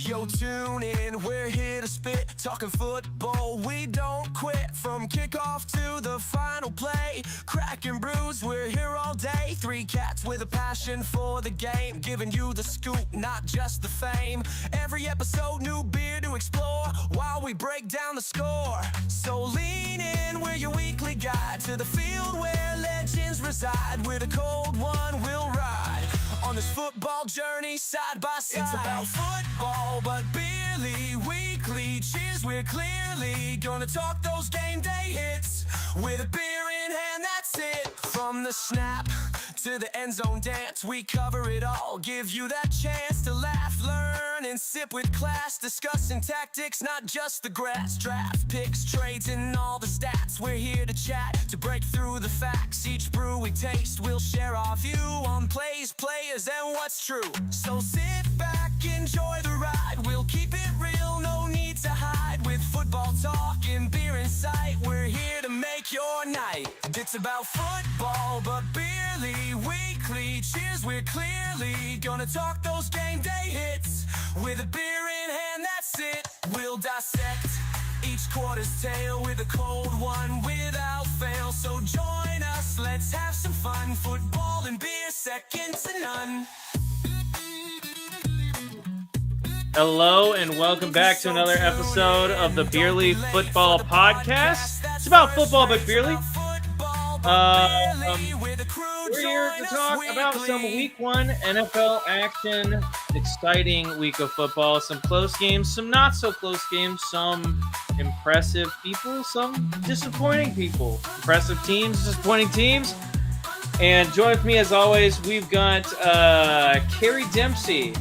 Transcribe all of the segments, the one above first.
Yo, tune in, we're here to spit, talking football, we don't quit. From kickoff to the final play, crack and bruise, we're here all day. Three cats with a passion for the game, giving you the scoop, not just the fame. Every episode, new beer to explore, while we break down the score. So lean in, we're your weekly guide to the field where legends reside. With a cold one, we'll ride on this football journey side by side. It's about football, but barely weekly. Cheers, we're clearly gonna talk those game day hits. With a beer in hand, that's it. From the snap to the end zone dance, we cover it all. Give you that chance to laugh, learn, and sip with class. Discussing tactics, not just the grass. Draft picks, trades, and all the stats. We're here to chat, to break through the facts. Each brew we taste, we'll share our view on plays, players, and what's true. So sit back, enjoy the ride. We'll keep it real, no need to hide. With football talk and beer in sight, we're here to make your night. It's about football, but barely weekly. Cheers, we're clearly gonna talk those game day hits. With a beer in hand, that's it. We'll dissect each quarter's tale with a cold one without fail. So join us, let's have some fun. Football and beer, second to none. Hello and welcome back to another episode of the Beerly Football Podcast. It's about football, but Beerly. We're here to talk about some Week 1 NFL action. Exciting week of football. Some close games, some not so close games, some impressive people, some disappointing people. Impressive teams, disappointing teams. And join with me as always, we've got Kerry Dempsey.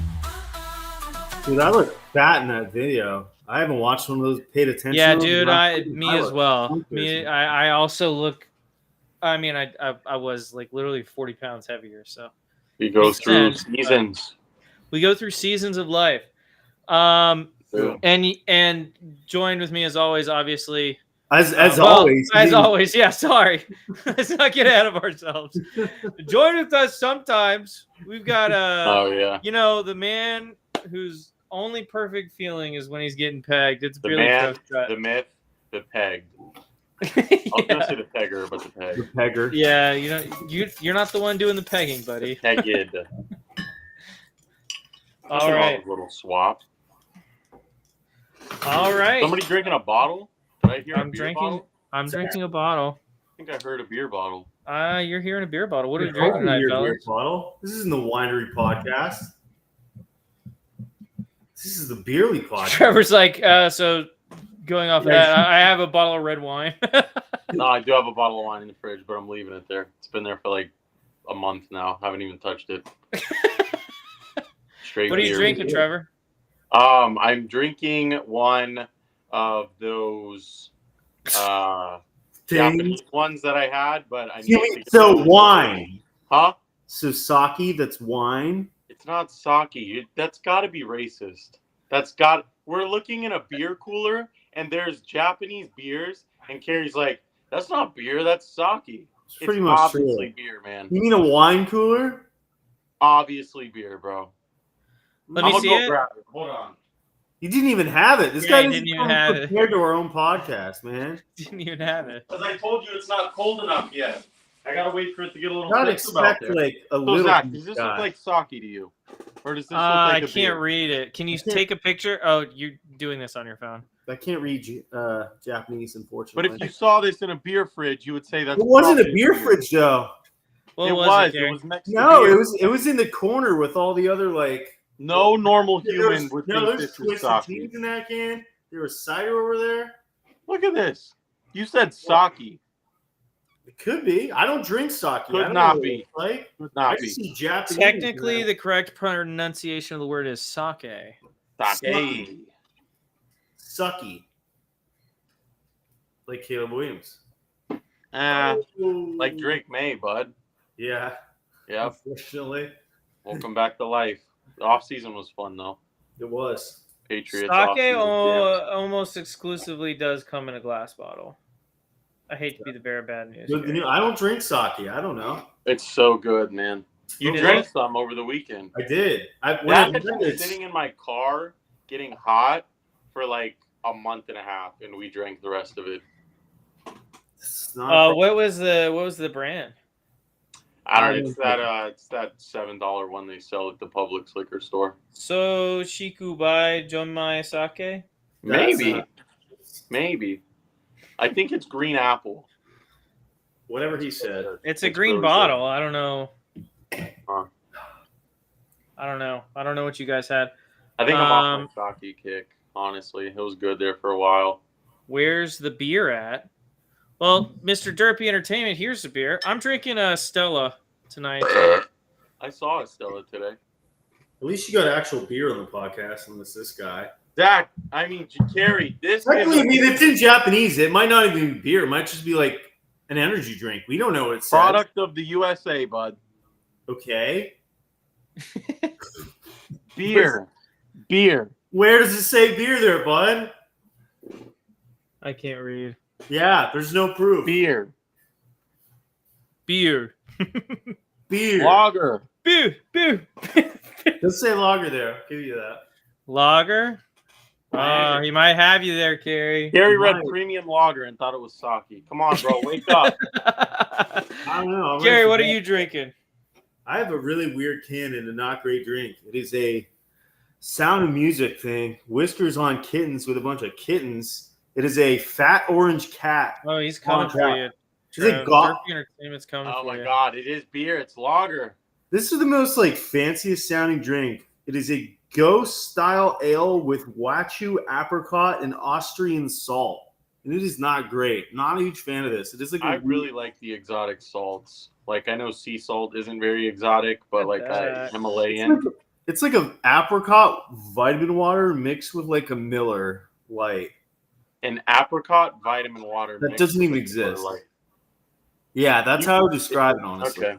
Dude, I look fat in that video. I haven't watched one of those, paid attention. Yeah, dude, me as well. I also look. I mean, I was like literally 40 pounds heavier. So we go through seasons. We go through seasons of life. And joined with me as always, obviously. As always. Yeah. Sorry, let's not get ahead of ourselves. Join with us sometimes. We've got the man whose only perfect feeling is when he's getting pegged. It's the really man, tough. the myth, the pegged. I was gonna say the pegger, but the peg. The pegger. Yeah, you're not the one doing the pegging, buddy. Pegged. All right. A little swap. All right. Somebody drinking a bottle? Did I hear bottle? I'm drinking a bottle. I think I heard a beer bottle. You're hearing a beer bottle. What are you drinking tonight, fellas? Bottle? This isn't the Winery Podcast. This is the Beerly Podcast. Trevor's like, so going off of that, I have a bottle of red wine. No, I do have a bottle of wine in the fridge, but I'm leaving it there. It's been there for like a month now. Haven't even touched it. Straight What are you beer. drinking, Trevor? I'm drinking one of those Japanese ones that I had, but I need to wine. Huh? So sake, that's wine. It's not sake. That's got to be racist. We're looking in a beer cooler, and there's Japanese beers, and Carrie's like, "That's not beer. That's sake." It's pretty much obviously true. Beer, man. You mean a wine cooler? Obviously beer, bro. Let me see it. Grab it. Hold on. You didn't even have it. This guy didn't even have it. Compared to our own podcast, man. Didn't even have it. Because I told you it's not cold enough yet. I gotta wait for it to get a little. Not expect like a little. Zach, does this look like sake to you, or does this look like I can't read it. Can you take a picture? Oh, you're doing this on your phone. I can't read Japanese, unfortunately. But if you saw this in a beer fridge, you would say that's. It wasn't a beer fridge, though. Well, it was. It was next. No, to beer. it was in the corner with all the other like. No normal human would think there's this was twisted sake. teas in that can. There was cider over there. Look at this. You said sake. It could be. I don't drink sake. Could not be. Like, Could I not just be. see Japanese. Technically, the correct pronunciation of the word is sake. Sake. Sucky. Like Caleb Williams. Like Drake May, bud. Yeah. Yep. Unfortunately. Welcome back to life. The off season was fun though. It was. Patriots. Sake almost exclusively does come in a glass bottle. I hate to be the bearer of bad news. I don't drink sake. I don't know. It's so good, man. You did drank it? some over the weekend. I did. That had been sitting in my car getting hot for like a month and a half, and we drank the rest of it. It's not What was the brand? I don't know. It's that $7 one they sell at the Publix liquor store. So Shikubai Jonmai Sake? Maybe. I think it's green apple. whatever he said. It's a green really bottle. good. I don't know. Huh. I don't know. I don't know what you guys had. I think I'm off my sake kick. Honestly, it was good there for a while. Where's the beer at? Well, Mr. Derpy Entertainment, here's the beer. I'm drinking a Stella tonight. I saw a Stella today. At least you got actual beer on the podcast, unless this guy. Zach, I mean, Carrie, this Technically, I mean, it's in Japanese. It might not even be beer. It might just be like an energy drink. We don't know what it says. product of the USA, bud. Okay. Beer. Where does it say beer there, bud? I can't read. Yeah, there's no proof. Beer. Beer. Lager. Beer. Let's say lager there. I'll give you that. Lager? He might have you there, Carrie. Gary read premium lager and thought it was sake. Come on, bro. Wake up. I don't know. Gary, what are you drinking? I have a really weird can and a not great drink. It is a Sound of Music thing. Whiskers on Kittens with a bunch of kittens. It is a fat orange cat. Oh, he's coming for you. Is it God? Derpy Entertainment's coming Oh for my you. God. It is beer. It's lager. This is the most like fanciest sounding drink. It is a ghost style ale with Wachu apricot and Austrian salt. And it is not great. Not a huge fan of this. It is like I really like the exotic salts. Like, I know sea salt isn't very exotic, but like that Himalayan. It's like an apricot vitamin water mixed with like a Miller Light. An apricot vitamin water. That mixed doesn't even with exist. Miller Lite. Yeah, that's how I would describe it, honestly. Okay.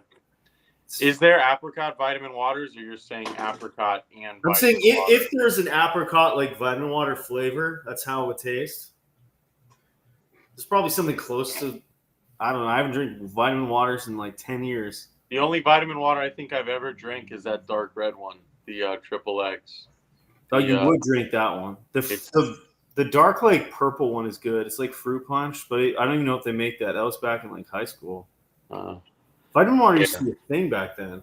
Is there apricot vitamin waters, or you're saying apricot and I'm vitamin saying water? if there's an apricot like vitamin water flavor, that's how it would taste. It's probably something close to, I don't know. I haven't drank vitamin waters in like 10 years. The only vitamin water I think I've ever drank is that dark red one, the Triple X. Oh, you would drink that one. The dark like purple one is good. It's like fruit punch, but I don't even know if they make that. That was back in like high school. Vitamin water used to be a thing back then.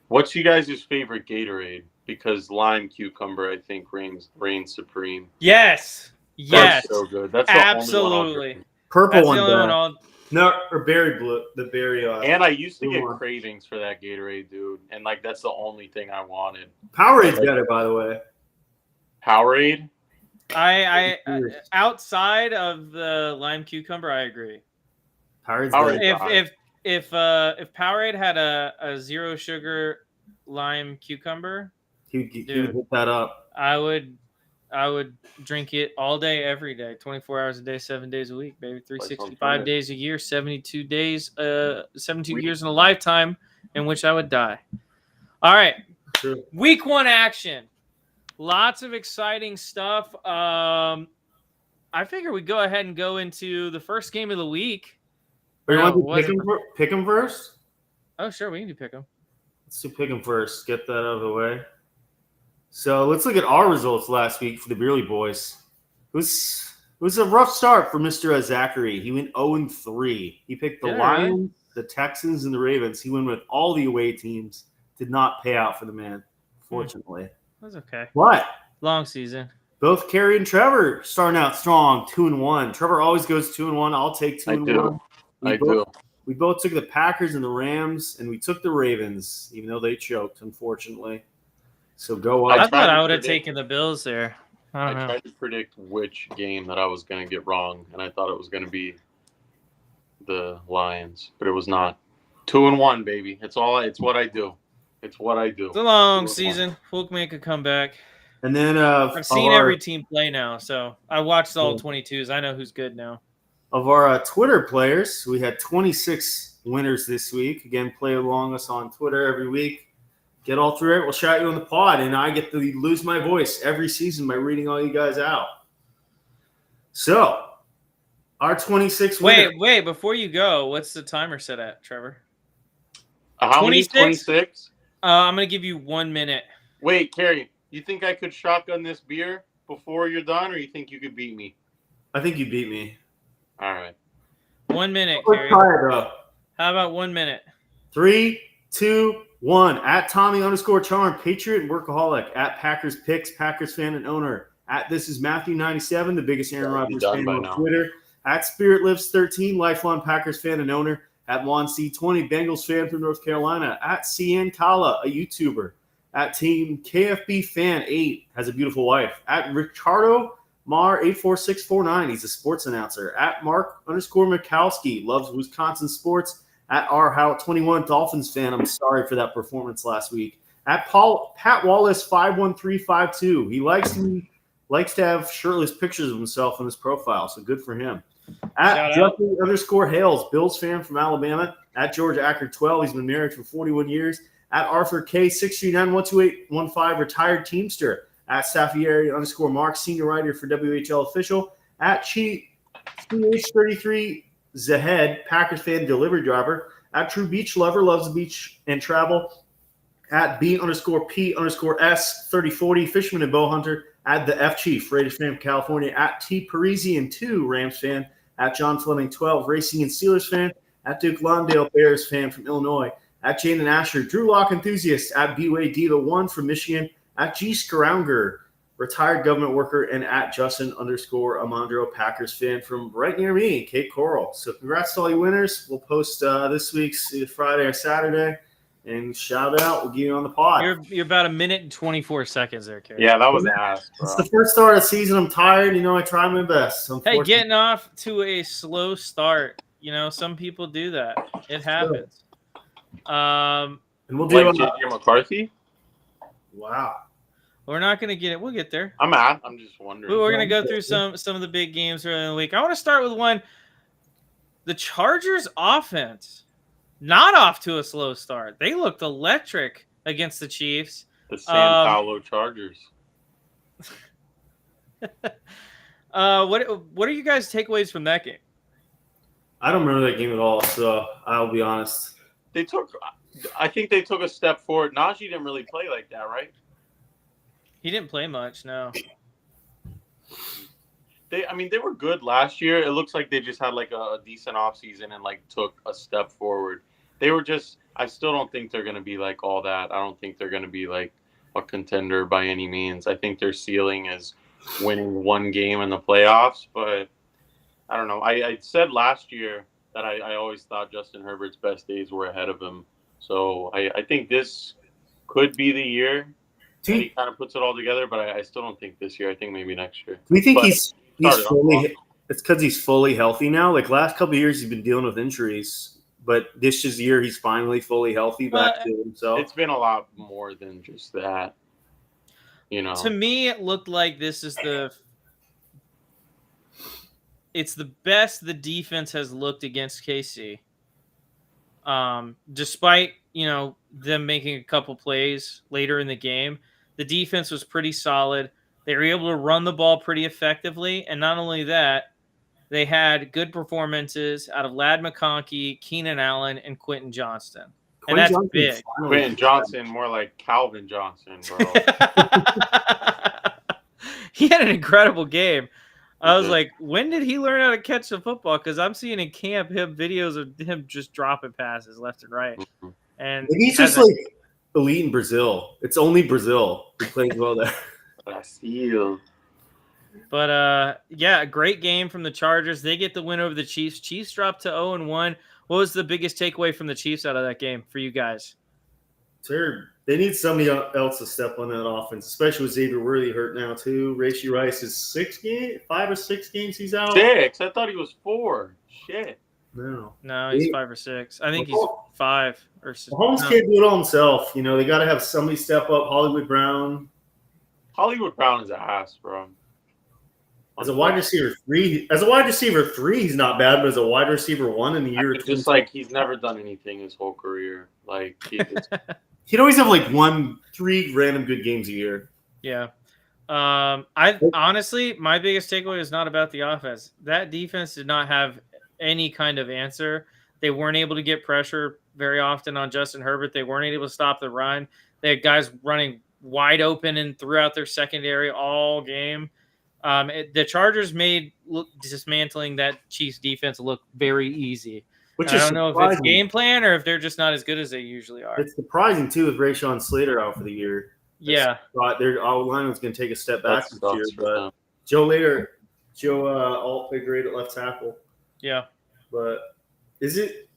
What's you guys' favorite Gatorade? Because lime cucumber, I think, reigns supreme. Yes. That's so good. That's the only one I'll Absolutely. drink. Purple That's one, the only one I'll... no, or berry blue. The berry. And I used to get one. cravings for that Gatorade, dude. And like that's the only thing I wanted. Powerade's better, by the way. Powerade. I outside of the lime cucumber, I agree. Powerade's Powerade. better. If Powerade had a zero sugar lime cucumber, He would hit that up. I would drink it all day, every day, 24 hours a day, 7 days a week, baby, 365 days a year, 72 days, 72 years in a lifetime in which I would die. All right, True. Week 1 action. Lots of exciting stuff. I figure we go ahead and go into the first game of the week. Or you want to pick them first? Oh, sure, we can do pick 'em. Let's do pick them first. Get that out of the way. So let's look at our results last week for the Beerly boys. It was a rough start for Mr. Zachary. He went 0-3. He picked the Lions, the Texans, and the Ravens. He went with all the away teams. Did not pay out for the man, fortunately. That's okay. What? Long season. Both Carrie and Trevor starting out strong, 2-1. Trevor always goes 2-1. I'll take 2-1. I do. We both took the Packers and the Rams, and we took the Ravens, even though they choked, unfortunately. So go up. I thought I would have taken the Bills there. I tried to predict which game that I was going to get wrong, and I thought it was going to be the Lions, but it was not. 2-1, baby. It's what I do. It's what I do. It's a long season. We'll make a comeback. And then I've seen every team play now, so I watched all 22s. I know who's good now. Of our Twitter players, we had 26 winners this week. Again, play along us on Twitter every week. Get all through it. We'll shout you on the pod, and I get to lose my voice every season by reading all you guys out. So, our 26 winners. Wait, before you go, what's the timer set at, Trevor? How many? 26? I'm going to give you 1 minute. Wait, Carrie, You think I could shotgun this beer before you're done, or you think you could beat me? I think you beat me. All right. 1 minute, Let's Carrie. try it, though. How about 1 minute? 3, 2, 1. At Tommy_Charm, Patriot and Workaholic. At Packers Picks, Packers fan and owner. At This is Matthew97, the biggest Aaron Gotta be Rodgers done fan by on now. Twitter. At Spirit Lives 13, lifelong Packers fan and owner. At Juan C20, Bengals fan from North Carolina. At CN Kala, a YouTuber. At Team KFB Fan 8, has a beautiful wife. At Ricardo Mar 84649, he's a sports announcer. At Mark_Mikowski, loves Wisconsin sports. At RHow21, Dolphins fan. I'm sorry for that performance last week. At Pat Wallace 51352, he likes to have shirtless pictures of himself in his profile, so good for him. At Jeffrey_Hales, Bills fan from Alabama. At George Acker 12, he's been married for 41 years. At Arthur K 639-12815, retired Teamster. At Safieri_Mark, senior writer for WHL Official. At CH33 Zahed, Packers fan, delivery driver. At True Beach Lover, loves the beach and travel. At B_P_S 3040, fisherman and bow hunter. At the F Chief, Raiders fan from California. At T Parisian 2, Rams fan. At John Fleming 12, Racing and Steelers fan. At Duke Lawndale, Bears fan from Illinois. At Jaden Asher, Drew Lock enthusiast. At B-Way Diva 1 from Michigan. At G Scrounger, retired government worker. And at Justin_Amandro, Packers fan from right near me, Cape Coral. So congrats to all you winners. We'll post this week's either Friday or Saturday. And shout out, we'll get you on the pod. You're about 1 minute and 24 seconds there, Carrie. Yeah, that was ass, bro. It's the first start of the season. I'm tired. I try my best. Hey, getting off to a slow start. Some people do that. It happens. And we'll do like JJ McCarthy. Wow. We're not going to get it. We'll get there. I'm just wondering. We're going to go through some of the big games early in the week. I want to start with one. The Chargers offense, not off to a slow start. They looked electric against the Chiefs. The San Paulo Chargers. What are you guys' takeaways from that game? I don't remember that game at all, so I'll be honest. I think they took a step forward. Najee didn't really play like that, right? He didn't play much, no. They were good last year. It looks like they just had like a decent offseason and like took a step forward. I still don't think they're going to be like all that. I don't think they're going to be like a contender by any means. I think their ceiling is winning one game in the playoffs, but I don't know. I said last year that I always thought Justin Herbert's best days were ahead of him. So I think this could be the year that he kind of puts it all together, but I still don't think this year. I think maybe next year. Do you think he's fully – it's because he's fully healthy now? Like last couple of years he's been dealing with injuries, but this is the year he's finally fully healthy back to himself. It's been a lot more than just that. To me, it looked like this is it's the best the defense has looked against KC. Despite, them making a couple plays later in the game, the defense was pretty solid. They were able to run the ball pretty effectively. And not only that, they had good performances out of Ladd McConkey, Keenan Allen, and Quentin Johnston. And that's big. Quentin Johnson, more like Calvin Johnson, bro. He had an incredible game. I was like, when did he learn how to catch the football? Because I'm seeing in camp videos of him just dropping passes left and right. And he's just like elite in Brazil. It's only Brazil who plays well there. Brazil. But a great game from the Chargers. They get the win over the Chiefs. Chiefs dropped to 0-1. What was the biggest takeaway from the Chiefs out of that game for you guys? They need somebody else to step on that offense, especially with Xavier Worthy hurt now too. Rashee Rice is 5 or 6 games he's out. 6. I thought he was 4. Shit. No, he's 5 or 6. I think he's 5 or 6. Mahomes can't do it all himself. They got to have somebody step up. Hollywood Brown. Hollywood Brown is an ass, bro. As a wide receiver 3, he's not bad, but as a wide receiver 1 in the year, just like he's never done anything his whole career. Like he'd always have like 3 random good games a year. Yeah. I honestly, my biggest takeaway is not about the offense. That defense did not have any kind of answer. They weren't able to get pressure very often on Justin Herbert. They weren't able to stop the run. They had guys running wide open and throughout their secondary all game. The Chargers made dismantling that Chiefs defense look very easy. Which I is don't know if it's surprising. game plan or if they're just not as good as they usually are. It's surprising too with Rashawn Slater out for the year. Yeah, Thought their line was going to take a step back That this year, sucks for but them. Joe Alt played great at left tackle. yeah. But is it?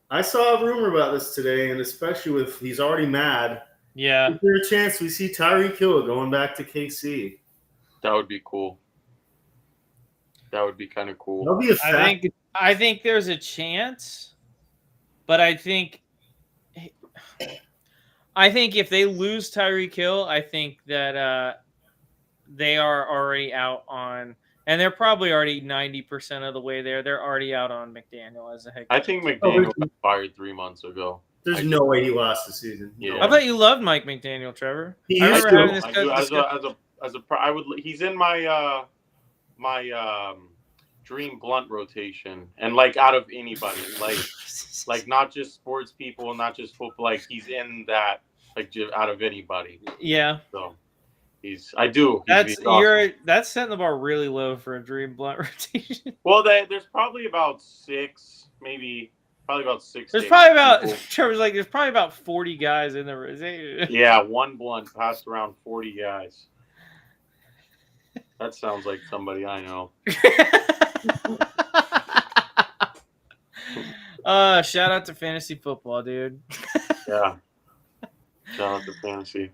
I saw a rumor about this today, and especially with he's already mad. Yeah. Is there a chance we see Tyreek Hill going back to KC? That would be cool. That would be kind of cool. That'll be a fact. I think there's a chance, but I think if they lose Tyreek Hill, I think that they are already out on, and they're probably already 90% of the way there. They're already out on McDaniel as a head coach. I think McDaniel got fired 3 months ago. There's no way he lost the season. Yeah. I thought you loved Mike McDaniel, Trevor. He I used remember to. having this I do. discussion. He's in my my dream blunt rotation, and like out of anybody, like not just sports people, not just football, like he's in that, like just out of anybody. Yeah, So I do. that's He's awesome. that's setting the bar really low for a dream blunt rotation. Well, there's probably about six, probably about six. There's to eight probably about people. Trevor's like there's probably about 40 guys in the rotation. Yeah, one blunt passed around 40 guys. That sounds like somebody I know. Shout out to fantasy football, dude. Yeah. Shout out to fantasy.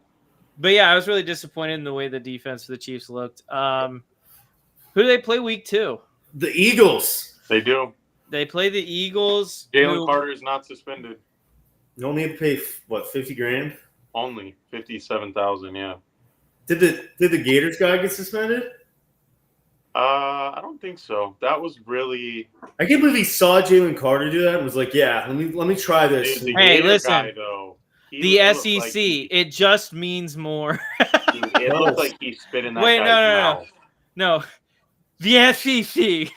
But yeah, I was really disappointed in the way the defense for the Chiefs looked. Who do they play week 2? The Eagles. They do. They play the Eagles. Jalen Carter is not suspended. You only have to pay what, $50,000? Only 57,000. Yeah. Did the Gators guy get suspended? I don't think so. That was really. I can't believe he saw Jalen Carter do that and was like, "Yeah, let me try this." The Hey, Gator listen. guy, though, The looked SEC, like it just means more. it looked like he spit in that Wait, guy's mouth. No. The SEC,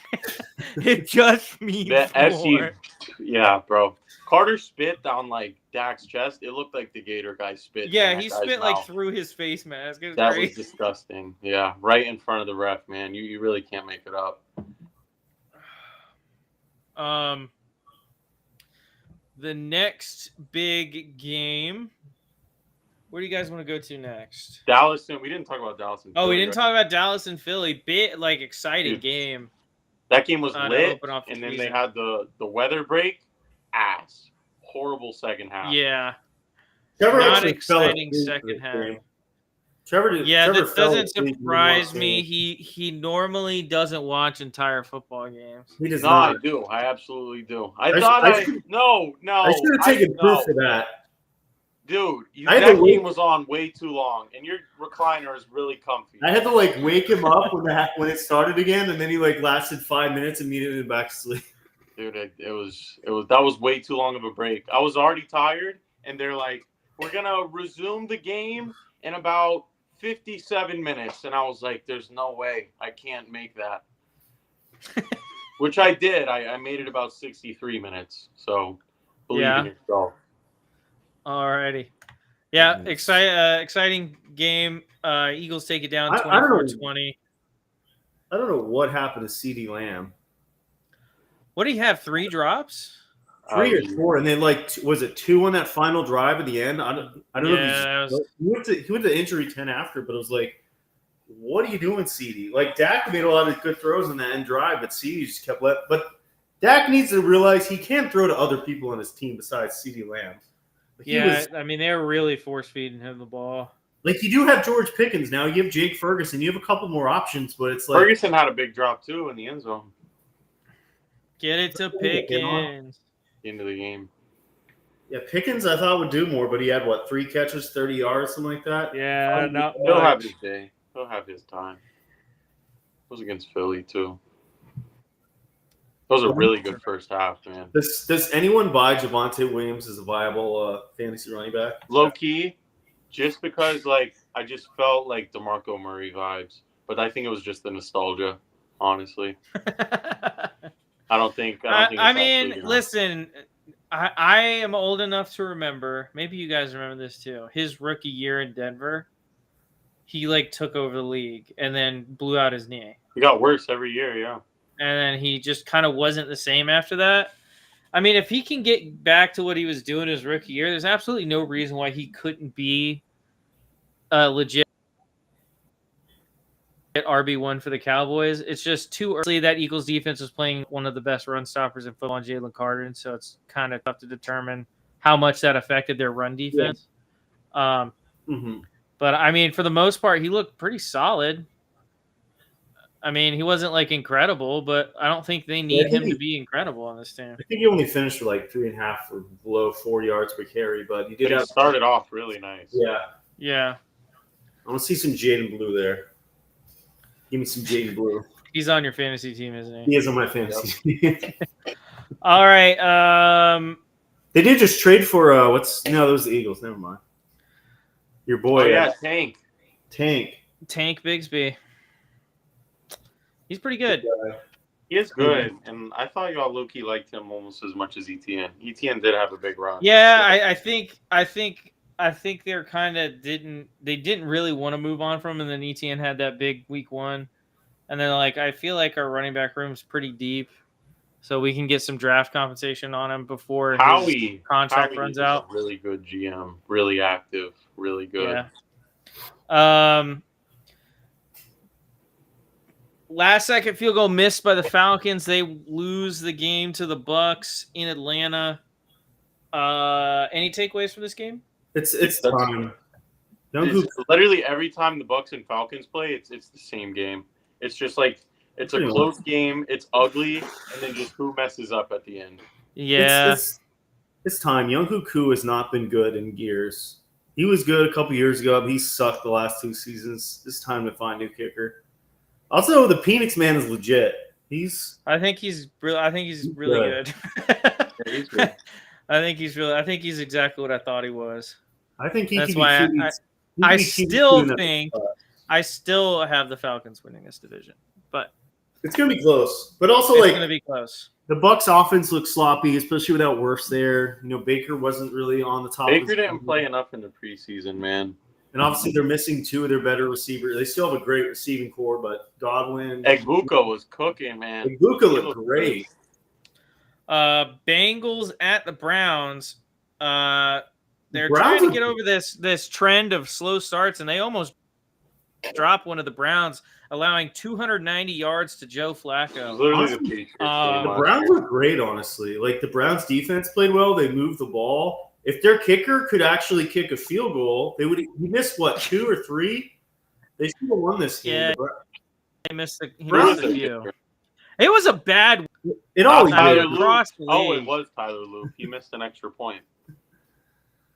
it just means The more. SEC, yeah, bro. Carter spit down like Dak's chest. It looked like the Gator guy spit. Yeah, in that he guy's spit like mouth. through his face mask. It was That great. was disgusting. Yeah, right in front of the ref, man. You really can't make it up. The next big game. Where do you guys want to go to next? Dallas, and we didn't talk about Dallas. And Oh, we Philly, didn't right? talk about Dallas and Philly. Exciting Dude, game. That game was to lit, open off the and then season. they had the weather break. Ass. Horrible second half. Yeah. Trevor Not actually fell exciting asleep second for this half. game. Trevor That fell doesn't asleep when he surprise watched me. it. He normally doesn't watch entire football games. He does No, I not. do. I absolutely do. I No. I should have taken proof of that. Dude, I had that to wait- game was on way too long, and your recliner is really comfy. I had to wake him up when it started again, and then he lasted 5 minutes immediately back to sleep. Dude, that was way too long of a break. I was already tired, and they're like, "We're gonna resume the game in about 57 minutes," and I was like, "There's no way, I can't make that." Which I did. I made it about 63 minutes. So believe in yourself. Alrighty. Yeah, Goodness. exciting game. Eagles take it down I don't know. 24-20. I don't know what happened to CeeDee Lamb. What do you have? 3 drops? 3 or 4, and then was it 2 on that final drive at the end? I don't know. Yeah, If he went to injury 10 after, but it was like, what are you doing, CeeDee? Dak made a lot of good throws on that end drive, but CeeDee just kept But Dak needs to realize he can't throw to other people on his team besides CeeDee Lamb. I mean, they're really force feeding him the ball. You do have George Pickens now. You have Jake Ferguson. You have a couple more options, but it's like Ferguson had a big drop too in the end zone. Get it to Pickens. Into the game. yeah, Pickens I thought would do more, but he had 3 catches, 30 yards, something like that. Yeah, not He'll have much. his day. He'll have his time. It was against Philly too. That was a really good first half, man. Does anyone buy Javonte Williams as a viable fantasy running back? Low key, just because I just felt like DeMarco Murray vibes, but I think it was just the nostalgia. Honestly, I don't think. I it's actually mean, gonna- listen, I am old enough to remember. Maybe you guys remember this too. His rookie year in Denver, he like took over the league and then blew out his knee. He got worse every year. Yeah. And then he just kind of wasn't the same after that. I mean, if he can get back to what he was doing his rookie year, there's absolutely no reason why he couldn't be a legit RB1 for the Cowboys. It's just too early. That Eagles defense was playing one of the best run stoppers in football, Jalen Carter, and so it's kind of tough to determine how much that affected their run defense. Yeah. But, I mean, for the most part, he looked pretty solid. I mean, he wasn't, like, incredible, but I don't think they need him to be incredible on this team. I think he only finished for, like, 3.5 or below 4 yards per carry, but he did started off really nice. Yeah. Yeah. I want to see some Jaden Blue there. Give me some Jaden Blue. He's on your fantasy team, isn't he? He is on my fantasy team. All right. They did just trade for, no, those are the Eagles. Never mind. Your boy. Oh, yeah, Tank. Tank Bigsby. He's pretty good. He is good, and I thought y'all low-key liked him almost as much as ETN. ETN did have a big run. Yeah, I think they're kind of didn't really want to move on from him, and then ETN had that big week 1, and then like I feel like our running back room's pretty deep, so we can get some draft compensation on him before his contract runs out. A really good GM, really active, really good. Yeah. Last second field goal missed by the Falcons. They lose the game to the Bucks in Atlanta. Any takeaways from this game? It's time. Literally every time the Bucks and Falcons play, it's the same game. It's just like it's a close game. It's ugly, and then just who messes up at the end. Yeah, it's time. Younghoe Koo has not been good in years. He was good a couple years ago, but he sucked the last 2 seasons. It's time to find a new kicker. Also, the Phoenix man is legit. I think he's really good. Yeah, he's good. I think he's exactly what I thought he was. I think he. That's can why be I still have the Falcons winning this division, but it's going to be close. But also, it's going to be close. The Bucks' offense looks sloppy, especially without Wirfs there. Baker wasn't really on the top. Baker didn't play enough in the preseason, man. And obviously, they're missing 2 of their better receivers. They still have a great receiving core, but Godwin. Egbuka was cooking, man. Egbuka looked great. Bengals at the Browns. They're trying to get over this trend of slow starts, and they almost dropped one of the Browns, allowing 290 yards to Joe Flacco. Literally the Browns were great, honestly. Like, the Browns' defense played well. They moved the ball. If their kicker could actually kick a field goal, they would. He missed, 2 or 3? They should have won this game. Yeah, he missed a few. It was a bad. It always across the league. Oh, it was Tyler Luke. He missed an extra point.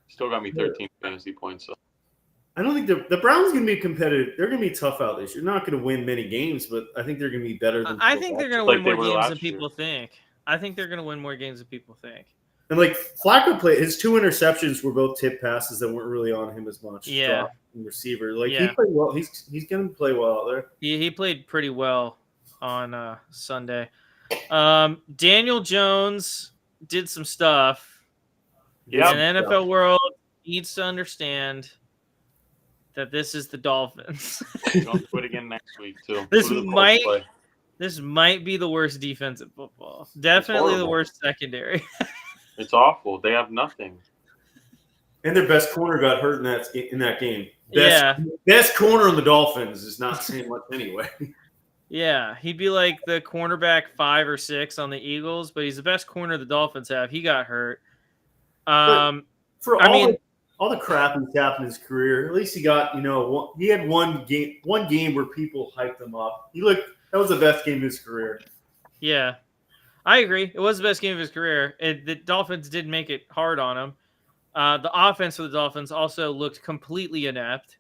Still got me 13 fantasy points. So. I don't think the Browns going to be competitive. They're going to be tough out this year. They're not going to win many games, but I think they're going to be better than. I think they're going to win more games than people think. I think they're going to win more games than people think. And Flacco his 2 interceptions were both tip passes that weren't really on him as much. Yeah, receiver. He played well. He's going to play well out there. He played pretty well on Sunday. Daniel Jones did some stuff. Yeah, and the NFL world needs to understand that this is the Dolphins. Don't quit again next week too. This might be the worst defense in football. Definitely the worst secondary. It's awful. They have nothing. And their best corner got hurt in that game. Best corner on the Dolphins is not saying much anyway. Yeah, he'd be like the cornerback 5 or 6 on the Eagles, but he's the best corner the Dolphins have. He got hurt. All the crap he's happened in his career, at least he got, he had one game where people hyped him up. That was the best game of his career. Yeah, I agree. It was the best game of his career. The Dolphins did make it hard on him. The offense for the Dolphins also looked completely inept.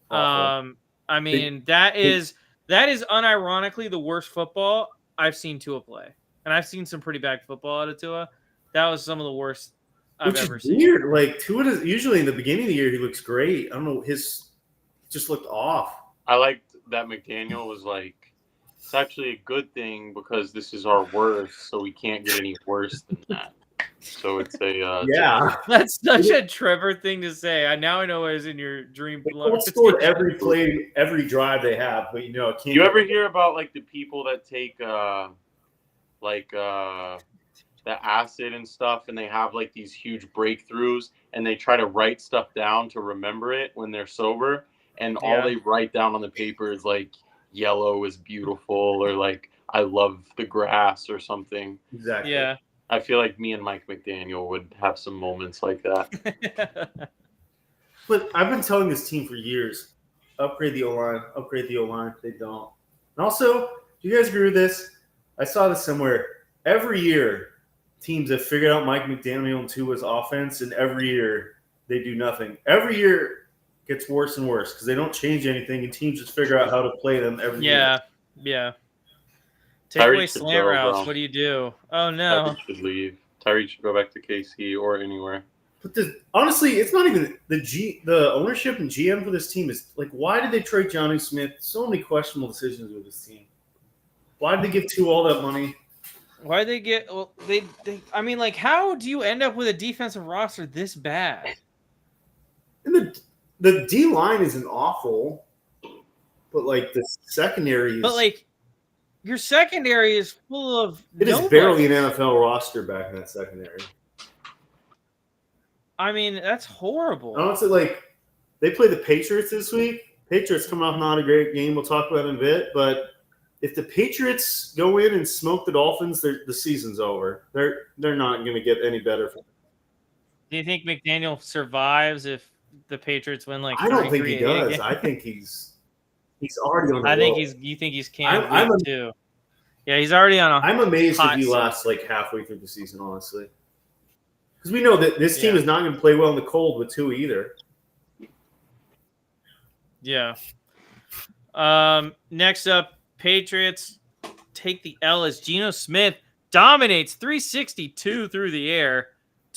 Awful. That is unironically the worst football I've seen Tua play. And I've seen some pretty bad football out of Tua. That was some of the worst I've ever seen. Weird. Like, Tua is usually in the beginning of the year he looks great. I don't know, his just looked off. I liked that McDaniel was like, it's actually a good thing because this is our worst, so we can't get any worse than that. So it's a Yeah. That's such a Trevor thing to say. I know what is in your dream. They outscored every play, every drive they have, but it can't. You ever hear about like the people that take the acid and stuff, and they have like these huge breakthroughs, and they try to write stuff down to remember it when they're sober, and all they write down on the paper is like yellow is beautiful, or like I love the grass or something. Exactly. Yeah. I feel like me and Mike McDaniel would have some moments like that. But I've been telling this team for years, upgrade the O-line, upgrade the O-line. They don't. And also, do you guys agree with this? I saw this somewhere. Every year, teams have figured out Mike McDaniel and Tua's offense, and every year they do nothing. Every year gets worse and worse because they don't change anything, and teams just figure out how to play them every year. Yeah. Take Tyree away should slant go, routes. bro. What do you do? Oh, no. Tyree should leave. Tyree should go back to KC or anywhere. But honestly, it's not even the ownership and GM for this team is like, why did they trade Johnny Smith? So many questionable decisions with this team. Why did they give Tua all that money? Why did they get? Well, they. I mean, like, how do you end up with a defensive roster this bad? And the D line isn't awful, but like the secondary is. But like, your secondary is full of. It is barely an NFL roster back in that secondary. I mean, that's horrible. Honestly, like they play the Patriots this week. Patriots coming off not a great game. We'll talk about it in a bit, but if the Patriots go in and smoke the Dolphins, the season's over. They're not going to get any better. Do you think McDaniel survives if the Patriots win like? I don't think he 33 does. games? I think he's already on. You think he's Cam I'm too? Yeah, he's already on. I'm amazed if he seat. lasts like halfway through the season, honestly, because we know that this team is not going to play well in the cold with Tua either. Yeah. Next up. Patriots take the L as Geno Smith dominates 362 through the air,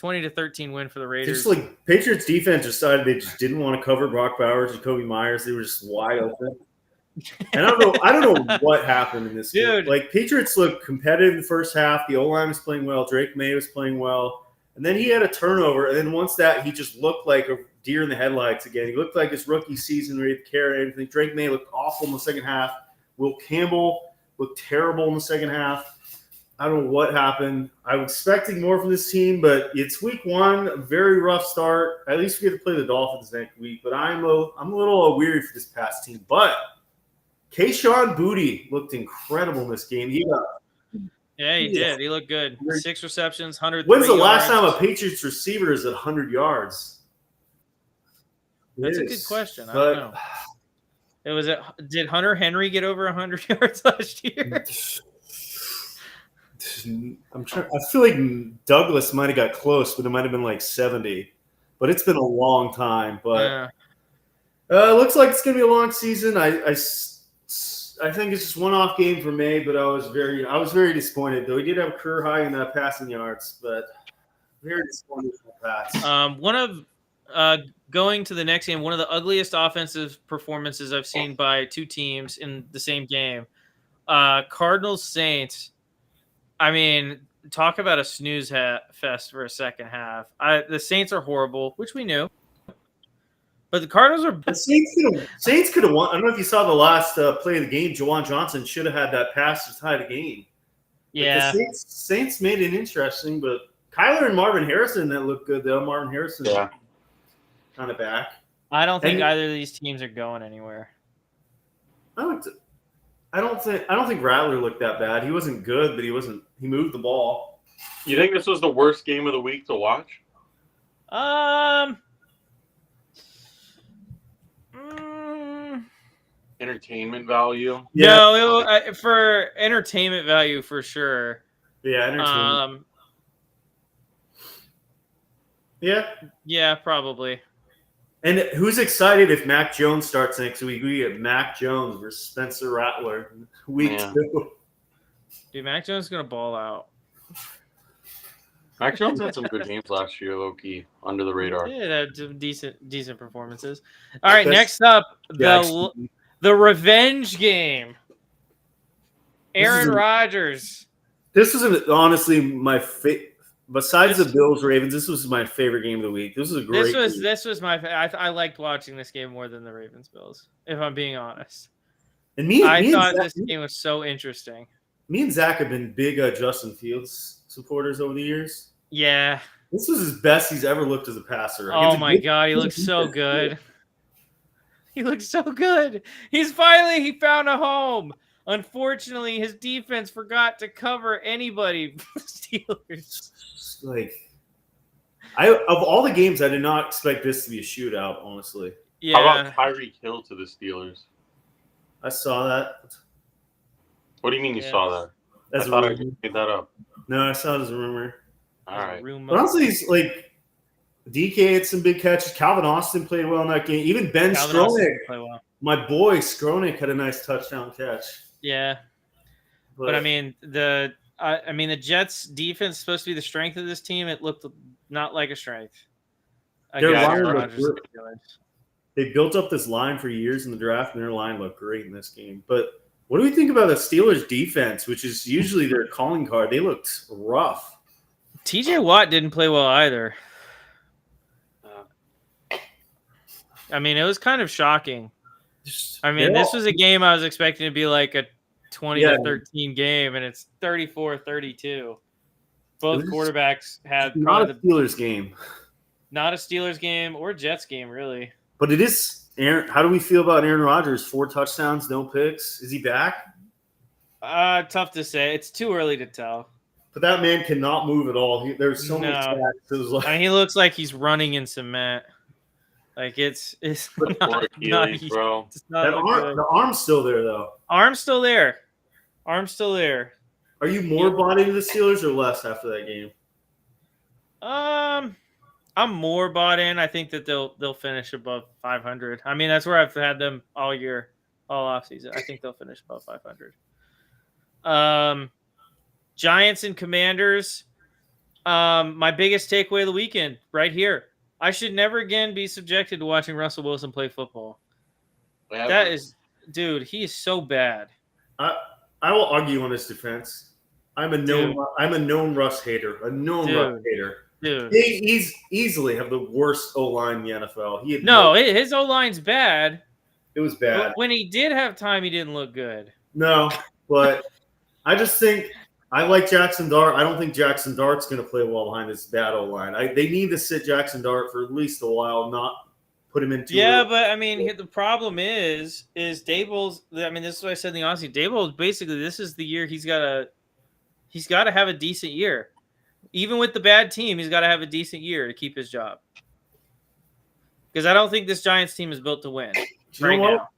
20-13 win for the Raiders. Just like Patriots defense decided they just didn't want to cover Brock Bowers, Jacoby Myers. They were just wide open. And I don't know what happened in this game. Like Patriots looked competitive in the first half. The O-line was playing well. Drake May was playing well. And then he had a turnover. And then once that, he just looked like a deer in the headlights again. He looked like his rookie season where he had to carry everything. Drake May looked awful in the second half. Will Campbell looked terrible in the second half. I don't know what happened. I was expecting more from this team, but it's week one, a very rough start. At least we get to play the Dolphins next week, but I'm a little weary for this past team. But Kayshon Boutte looked incredible in this game. He did. He looked good. 6 receptions, 103 When's the yards. last time a Patriots receiver is at 100 yards? That's a good question. I don't know. Did Hunter Henry get over 100 yards last year? I feel like Douglas might have got close, but it might have been like 70. But it's been a long time. But it looks like it's going to be a long season. I think it's just one-off game for May, but I was very disappointed. Though he did have a career high in passing yards, but very disappointed for Pats. Going to the next game, one of the ugliest offensive performances I've seen by two teams in the same game. Cardinals Saints. I mean, talk about a snooze fest for a second half. The Saints are horrible, which we knew. But the Cardinals are. The Saints could have won. I don't know if you saw the last play of the game. Juwan Johnson should have had that pass to tie the game. Yeah. The Saints made it interesting, but Kyler and Marvin Harrison that looked good though. Marvin Harrison. Yeah. Kind of back. I don't think either of these teams are going anywhere. I don't think Rattler looked that bad. He wasn't good, but he moved the ball. You think this was the worst game of the week to watch? Entertainment value? Yeah. No, for entertainment value for sure. Yeah, entertainment. Yeah, probably. And who's excited if Mac Jones starts next week? We get Mac Jones versus Spencer Rattler week 2. Dude, Mac Jones is going to ball out. Mac Jones had some good games last year, low-key, under the radar. Yeah, had some decent performances. All right, next up, the revenge game. Aaron Rodgers. This is honestly my besides the Bills Ravens, this was my favorite game of the week. This was a great. This was my. I liked watching this game more than the Ravens Bills, if I'm being honest. And I thought this game was so interesting. Me and Zach have been big Justin Fields supporters over the years. Yeah. This was his best he's ever looked as a passer. Oh my God, he looks so good. He looks so good. He found a home. Unfortunately, his defense forgot to cover anybody. Steelers. Of all the games, I did not expect this to be a shootout. Honestly. Yeah. How about Tyreek Hill to the Steelers? I saw that. What do you mean you saw that? That's I thought I made that up. No, I saw it as a rumor. All right. But honestly, he's like DK had some big catches. Calvin Austin played well in that game. Even Ben Skronik, my boy Skronik, had a nice touchdown catch. Yeah, but I mean the Jets' defense is supposed to be the strength of this team. It looked not like a strength. They built up this line for years in the draft, and their line looked great in this game. But what do we think about the Steelers' defense, which is usually their calling card? They looked rough. TJ Watt didn't play well either. I mean, it was kind of shocking. I mean, this was a game I was expecting to be like a 20-13 game, and it's 34-32. Both quarterbacks had not a Steelers game. Not a Steelers game or Jets game, really. But it is Aaron. How do we feel about Aaron Rodgers? 4 touchdowns, no picks. Is he back? Tough to say. It's too early to tell. But that man cannot move at all. There's so many sacks. I mean, he looks like he's running in cement. Like it's not Achilles, bro. The arm's still there though. Arm's still there. Arm's still there. Are you more bought into the Steelers or less after that game? I'm more bought in. I think that they'll finish above 500. I mean, that's where I've had them all year, all offseason. I think they'll finish above 500. Giants and Commanders. My biggest takeaway of the weekend right here. I should never again be subjected to watching Russell Wilson play football. That is, dude, he is so bad. I will argue on his defense. I'm a known Russ hater. Dude. He's easily have the worst O-line in the NFL. His O-line's bad. It was bad. But when he did have time, he didn't look good. No, but I just think I like Jackson Dart. I don't think Jackson Dart's going to play well behind this bad O-line. They need to sit Jackson Dart for at least a while, not put him into. Yeah, but I mean, the problem is Daboll's. I mean, this is what I said in the offseason. Daboll basically, this is the year he's got to have a decent year. Even with the bad team, he's got to have a decent year to keep his job. Because I don't think this Giants team is built to win now.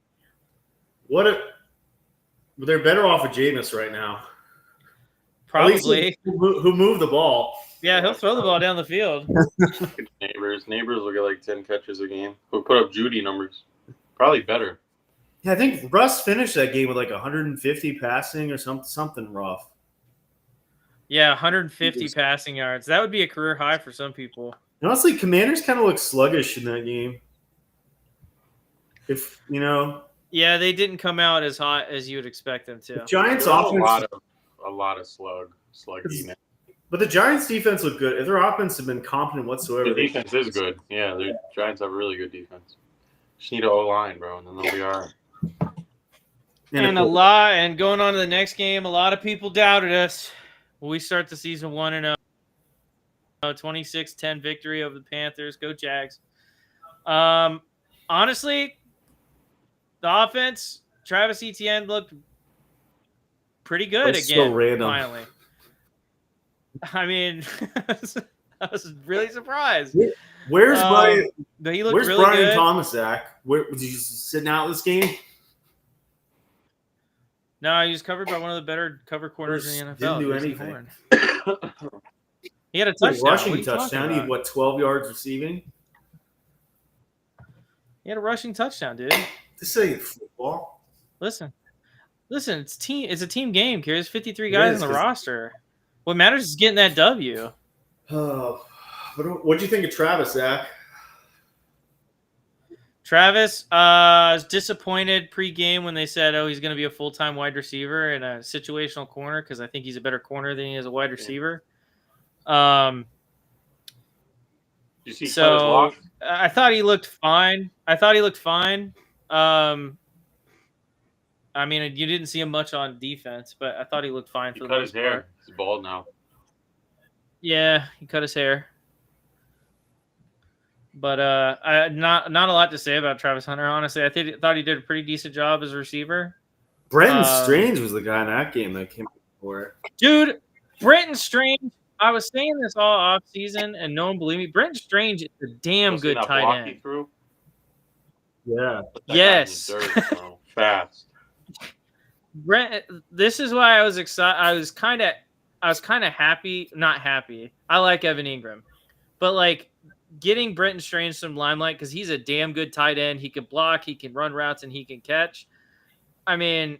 They're better off with Jameis right now. Probably. Who moved the ball. Yeah, he'll throw the ball down the field. Neighbors will get like 10 catches a game. We'll put up Judy numbers. Probably better. Yeah, I think Russ finished that game with like 150 passing or something rough. Yeah, 150 passing yards. That would be a career high for some people. Honestly, Commanders kind of look sluggish in that game. Yeah, they didn't come out as hot as you would expect them to. The Giants offense a lot of slugginess. But the Giants defense looked good. If their offense had been competent whatsoever, the defense is good. Yeah, the Giants have a really good defense. Just need an O-line, bro, and then they'll be all right. And going on to the next game, a lot of people doubted us. We start the season 1-0. 26-10 victory over the Panthers. Go Jags. Honestly, the offense, Travis Etienne looked pretty good again. So random. Finally. I mean, I was really surprised. Where's Brian? He looked where's really Brian good. Thomas, Zach? Was he just sitting out this game? No, he was covered by one of the better cover corners in the NFL. Didn't do anything. He had a touchdown. Rushing touchdown. He had 12 yards receiving? He had a rushing touchdown, dude. This ain't football. Listen, it's a team game, Kerry. There's 53 guys on the roster. What matters is getting that W. What'd you think of Travis, Zach? Travis was disappointed pre-game when they said, he's going to be a full-time wide receiver and a situational corner because I think he's a better corner than he is a wide receiver. Um, You see Cutter's so block? I thought he looked fine. I mean, you didn't see him much on defense, but I thought he looked fine He for the cut his most part. hair. He's bald now. Yeah, he cut his hair. But not a lot to say about Travis Hunter. Honestly, thought he did a pretty decent job as a receiver. Brenton Strange was the guy in that game that came before. Dude, Brenton Strange. I was saying this all off season, and no one believed me. Brenton Strange is a damn good that tight block he end. threw? Yeah. Put that guy in the Yes. dirt, bro. Fast. Brent, this is why I was excited. I was kind of happy, not happy. I like Evan Ingram, but like getting Brenton Strange some limelight because he's a damn good tight end. He can block, he can run routes, and he can catch. I mean,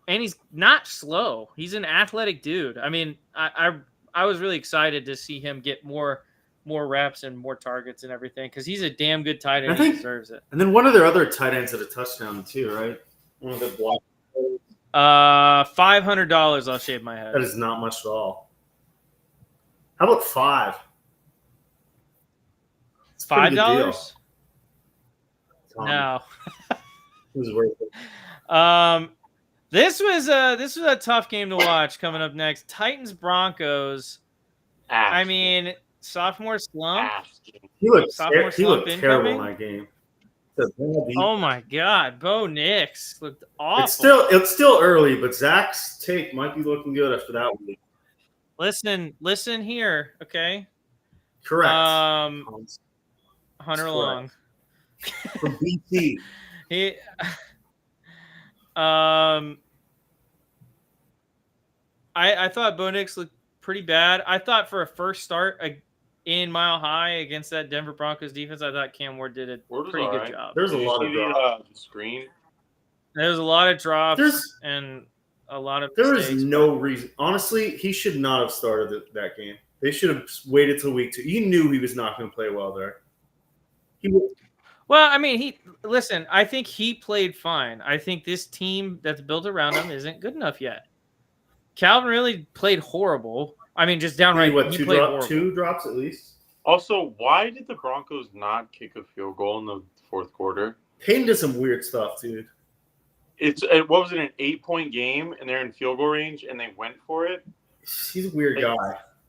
and he's not slow. He's an athletic dude. I mean, I was really excited to see him get more reps and more targets and everything because he's a damn good tight end. He deserves it. And then one of their other tight ends had a touchdown too, right? One of the block. $500. I'll shave my head. That is not much at all. How about $5? It's a pretty good deal. $5? No. It was worth it. This was a tough game to watch. Coming up next, Titans Broncos. I mean, sophomore slump. He looked Sophomore slump terrible in incoming? that game. Oh my God, Bo Nix looked awful. It's still early, but Zach's take might be looking good after that week. Listen here, okay? Correct. Hunter Long from BT. He I thought Bo Nix looked pretty bad. I thought for a first start in Mile High against that Denver Broncos defense, I thought Cam Ward did a pretty good job. There's a lot of drops. Screen. There was a lot of drops and a lot of There mistakes, is no reason. Honestly, he should not have started that game. They should have waited till week 2. He knew he was not going to play well there. Well, I mean, listen, I think he played fine. I think this team that's built around him isn't good enough yet. Calvin really played horrible. I mean, just downright. He played horrible. 2 drops at least. Also, why did the Broncos not kick a field goal in the fourth quarter? Payton did some weird stuff, dude. What was it, an 8-point game, and they're in field goal range, and they went for it? He's a weird guy.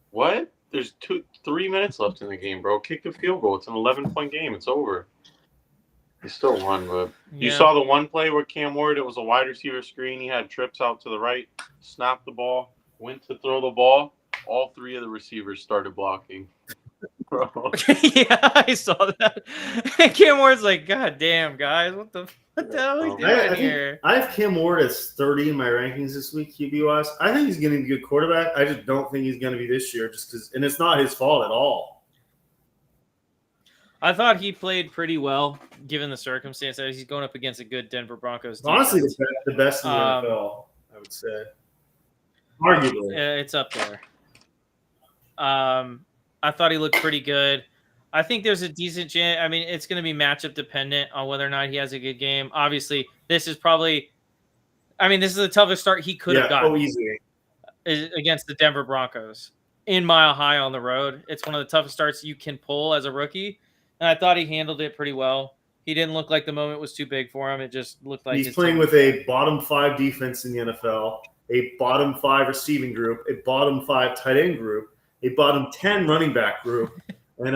What? There's 3 minutes left in the game, bro. Kick the field goal. It's an 11-point game. It's over. They still won, but you saw the one play where Cam Ward, it was a wide receiver screen. He had trips out to the right, snapped the ball, went to throw the ball. All 3 of the receivers started blocking. Bro. Yeah, I saw that. And Cam Ward's like, God damn, guys, what the hell are we doing here? I have Cam Ward as 30 in my rankings this week, QB-wise. I think he's going to be a good quarterback. I just don't think he's going to be this year, just because, and it's not his fault at all. I thought he played pretty well, given the circumstances. He's going up against a good Denver Broncos defense. Honestly, the best in the NFL, I would say. Arguably. It's up there. I thought he looked pretty good. I think there's a decent chance. I mean, it's going to be matchup dependent on whether or not he has a good game. Obviously, this is the toughest start he could have gotten easily against the Denver Broncos in Mile High on the road. It's one of the toughest starts you can pull as a rookie. And I thought he handled it pretty well. He didn't look like the moment was too big for him. It just looked like he's playing with a bottom 5 defense in the NFL, a bottom 5 receiving group, a bottom 5 tight end group, a bottom 10 running back group, and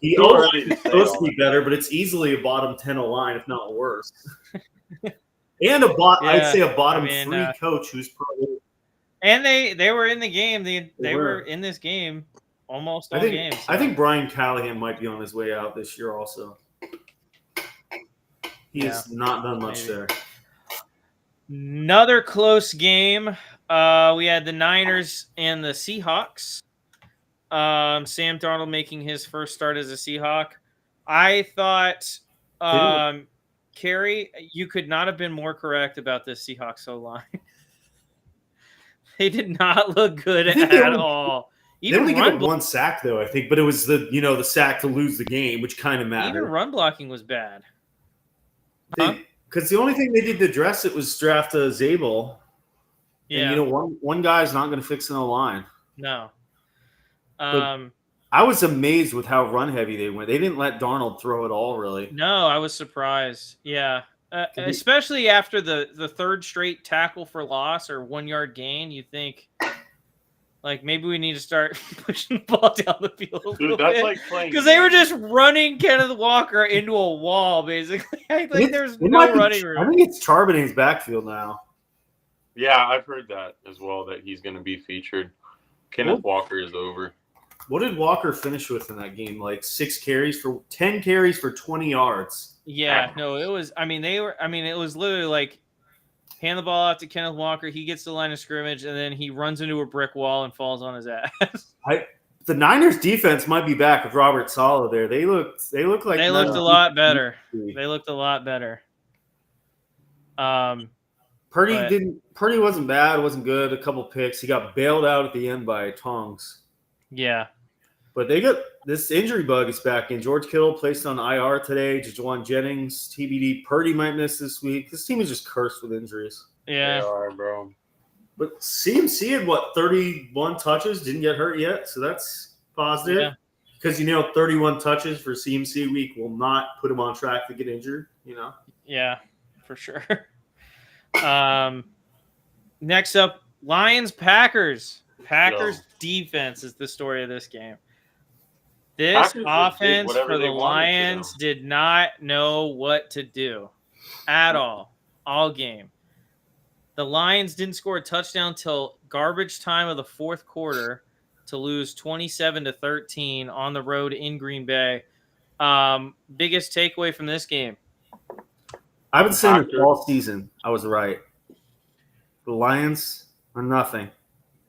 he already is supposed to be better, but it's easily a bottom 10 line, if not worse. And I'd say a bottom 3 coach who's probably. And they were in the game. They were in this game almost all games. So. I think Brian Callahan might be on his way out this year also. He has not done much there. Another close game. We had the Niners and the Seahawks. Sam Darnold making his first start as a Seahawk. I thought, Carrie, you could not have been more correct about this Seahawks O-line. They did not look good at all. They only gave up 1 sack, though, I think, but it was the sack to lose the game, which kind of mattered. Even run blocking was bad. Because the only thing they did to address it was draft Zabel. Yeah. And, one guy's not going to fix an O-line. No. I was amazed with how run heavy they went. They didn't let Darnold throw at all, really. No, I was surprised. Yeah. Especially after the third straight tackle for loss or 1 yard gain, you think like maybe we need to start pushing the ball down the field. Dude, that's like playing because they were just running Kenneth Walker into a wall, basically. Like there's no running room. I think it's Charbonnet's backfield now. Yeah, I've heard that as well, that he's going to be featured. Kenneth Walker is over. What did Walker finish with in that game? Like 10 carries for 20 yards. Yeah, no, it was. It was literally like hand the ball out to Kenneth Walker. He gets to the line of scrimmage, and then he runs into a brick wall and falls on his ass. The Niners defense might be back with Robert Saleh there. They looked like they looked a lot better. They looked a lot better. Purdy wasn't bad, wasn't good. A couple picks. He got bailed out at the end by Tongs. Yeah. But they got this injury bug is back in. George Kittle placed on IR today. Jajuan Jennings, TBD. Purdy might miss this week. This team is just cursed with injuries. Yeah. They are, bro. But CMC had 31 touches, didn't get hurt yet, so that's positive. Yeah. Because 31 touches for CMC week will not put him on track to get injured. Yeah, for sure. Next up, Lions Packers. Packers defense is the story of this game. This offense for the Lions did not know what to do at all game. The Lions didn't score a touchdown till garbage time of the fourth quarter to lose 27-13 on the road in Green Bay. Biggest takeaway from this game? I've been saying it all season. I was right. The Lions are nothing.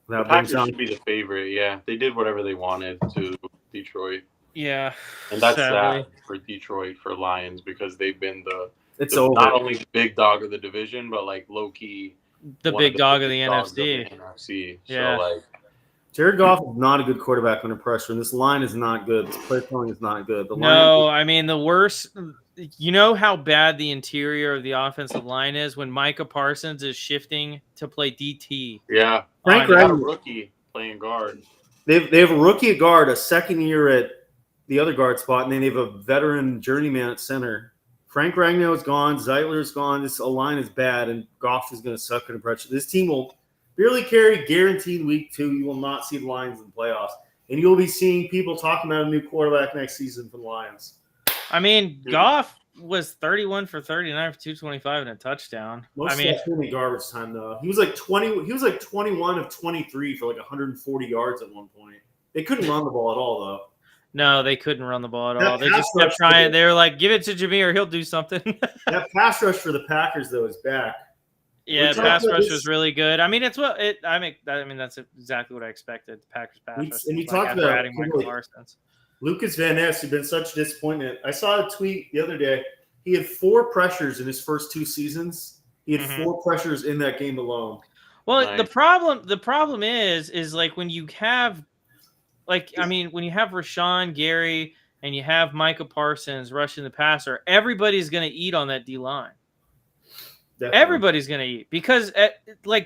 The Packers should be the favorite, yeah. They did whatever they wanted to Detroit. Yeah. And that's sad for Detroit, for Lions, because they've been not only the big dog of the division, but like low-key the big dog of the NFC. Yeah. So Jared Goff is not a good quarterback under pressure, and this line is not good. This play calling is not good. The worst. You know how bad the interior of the offensive line is when Micah Parsons is shifting to play DT. Yeah. Frank Ragnow, a rookie playing guard. They have a rookie at guard, a second year at the other guard spot, and then they have a veteran journeyman at center. Frank Ragnow is gone. Zeitler's gone. This line is bad, and Goff is going to suck under pressure. This team will barely carry guaranteed week 2. You will not see the Lions in the playoffs. And you'll be seeing people talking about a new quarterback next season for the Lions. Goff was 31 for 39 for 225 and a touchdown. That's only garbage time though. He was like 21 of 23 for like 140 yards at one point. They couldn't run the ball at all though. No, they couldn't run the ball at all. They just kept trying. They were like, "Give it to Jameer, he'll do something." That pass rush for the Packers though is back. Yeah, pass rush was really good. That's exactly what I expected. The Packers pass rush. And you talked about adding Michael Parsons. Lucas Van Ness has been such a disappointment. I saw a tweet the other day. He had 4 pressures in his first 2 seasons. He had 4 pressures in that game alone. Well, nice. The problem is like when you have, when you have Rashawn Gary and you have Micah Parsons rushing the passer, everybody's going to eat on that D line. Definitely. Everybody's going to eat because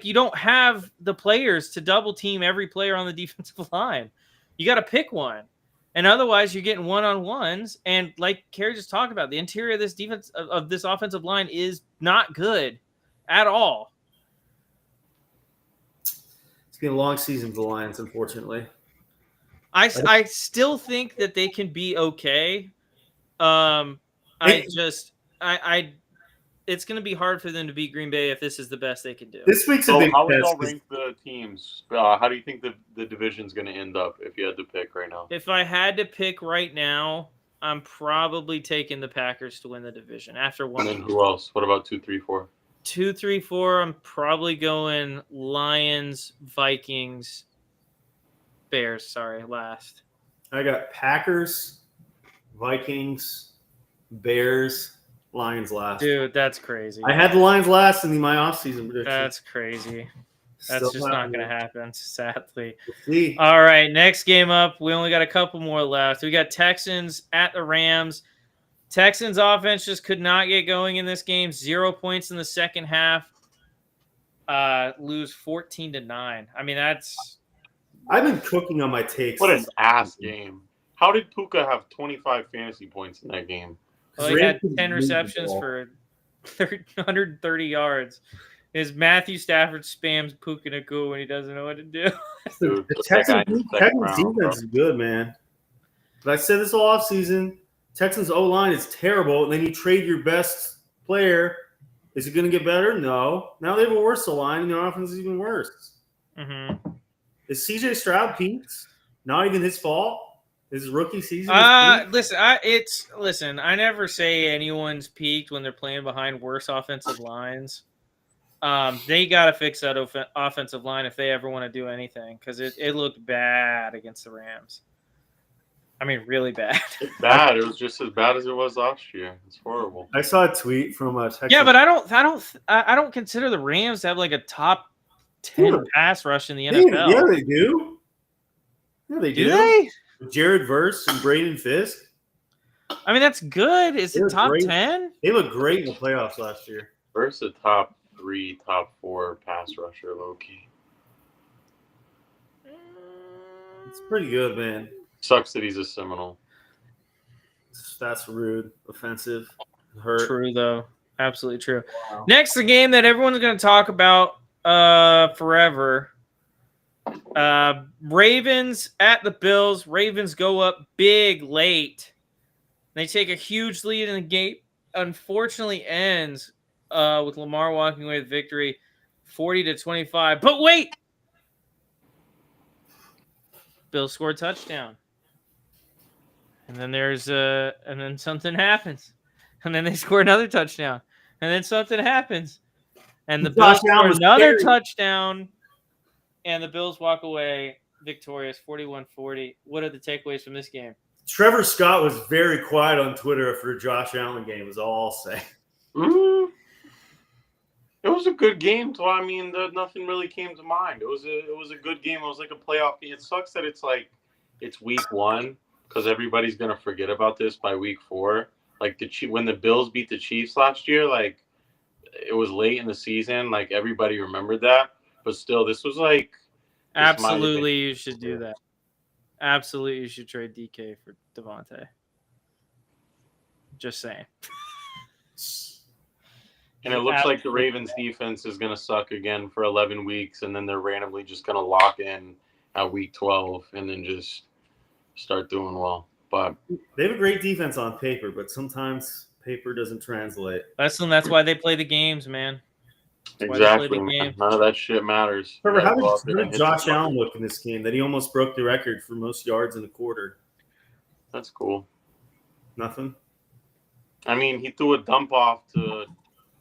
you don't have the players to double team every player on the defensive line. You got to pick one. And otherwise, you're getting one-on-ones. And like Kerry just talked about, the interior of this defense of this offensive line is not good at all. It's been a long season for the Lions, unfortunately. I still think that they can be okay. It's going to be hard for them to beat Green Bay if this is the best they can do. This week's a big how would y'all rank the teams? How do you think the division's going to end up if you had to pick right now? If I had to pick right now, I'm probably taking the Packers to win the division after one. And then who else? What about 2, 3, 4? 2, 3, 4. I'm probably going Lions, Vikings, Bears. Sorry, last. I got Packers, Vikings, Bears, Lions last. Dude, that's crazy. I had the Lions last in my offseason prediction. That's crazy. That's just not going to happen, sadly. We'll see. All right, next game up. We only got a couple more left. We got Texans at the Rams. Texans offense just could not get going in this game. 0 points in the second half. Lose 14-9. I've been cooking on my takes. What an ass game. How did Puka have 25 fantasy points in that game? Well, he had 10 receptions for 130 yards. Is Matthew Stafford spams Puka Nakua when he doesn't know what to do? Dude, The put that guy in the second Texans round, bro. defense is good, man. But I said this all offseason. Texans O-line is terrible, and then you trade your best player. Is it going to get better? No. Now they have a worse O-line, and their offense is even worse. Mm-hmm. Is C.J. Stroud peaked? Not even his fault? His rookie season? Listen, I never say anyone's peaked when they're playing behind worse offensive lines. They got to fix that offensive line if they ever want to do anything, because it looked bad against the Rams. I mean, really bad. It's bad. It was just as bad as it was last year. It's horrible. I saw a tweet from a Texas. Yeah, but I don't consider the Rams to have like a top 10 pass rush in the NFL. Yeah, they do. Yeah, they do. Do they? Jared Verse and Braden Fisk. I mean, that's good. Is it top great. 10? They looked great in the playoffs last year. Versus a top 3, top 4 pass rusher, low-key. It's pretty good, man. Sucks that he's a Seminole. That's rude, offensive, hurt. True, though. Absolutely true. Wow. Next, the game that everyone's going to talk about forever. Ravens at the Bills. Ravens go up big late. They take a huge lead in the game. Unfortunately, ends with Lamar walking away with victory, 40-25. But wait, Bills scored a touchdown, and then and then something happens, and then they score another touchdown, and then something happens, and the Bills score another touchdown. And the Bills walk away victorious, 41-40. What are the takeaways from this game? Trevor Scott was very quiet on Twitter after the Josh Allen game, is all I'll say. It was a good game, so I mean, nothing really came to mind. It was a good game. It was like a playoff game. It sucks that it's week 1 because everybody's gonna forget about this by week 4. Like when the Bills beat the Chiefs last year, like it was late in the season. Like everybody remembered that. But still, this was like... Absolutely, you should do that. Absolutely, you should trade DK for Devontae. Just saying. And it looks like the Ravens' defense is going to suck again for 11 weeks, and then they're randomly just going to lock in at week 12 and then just start doing well. But they have a great defense on paper, but sometimes paper doesn't translate. That's why they play the games, man. Exactly. None of that shit matters. Trevor, how did Josh Allen look in this game that he almost broke the record for most yards in a quarter? That's cool. Nothing? I mean, he threw a dump off to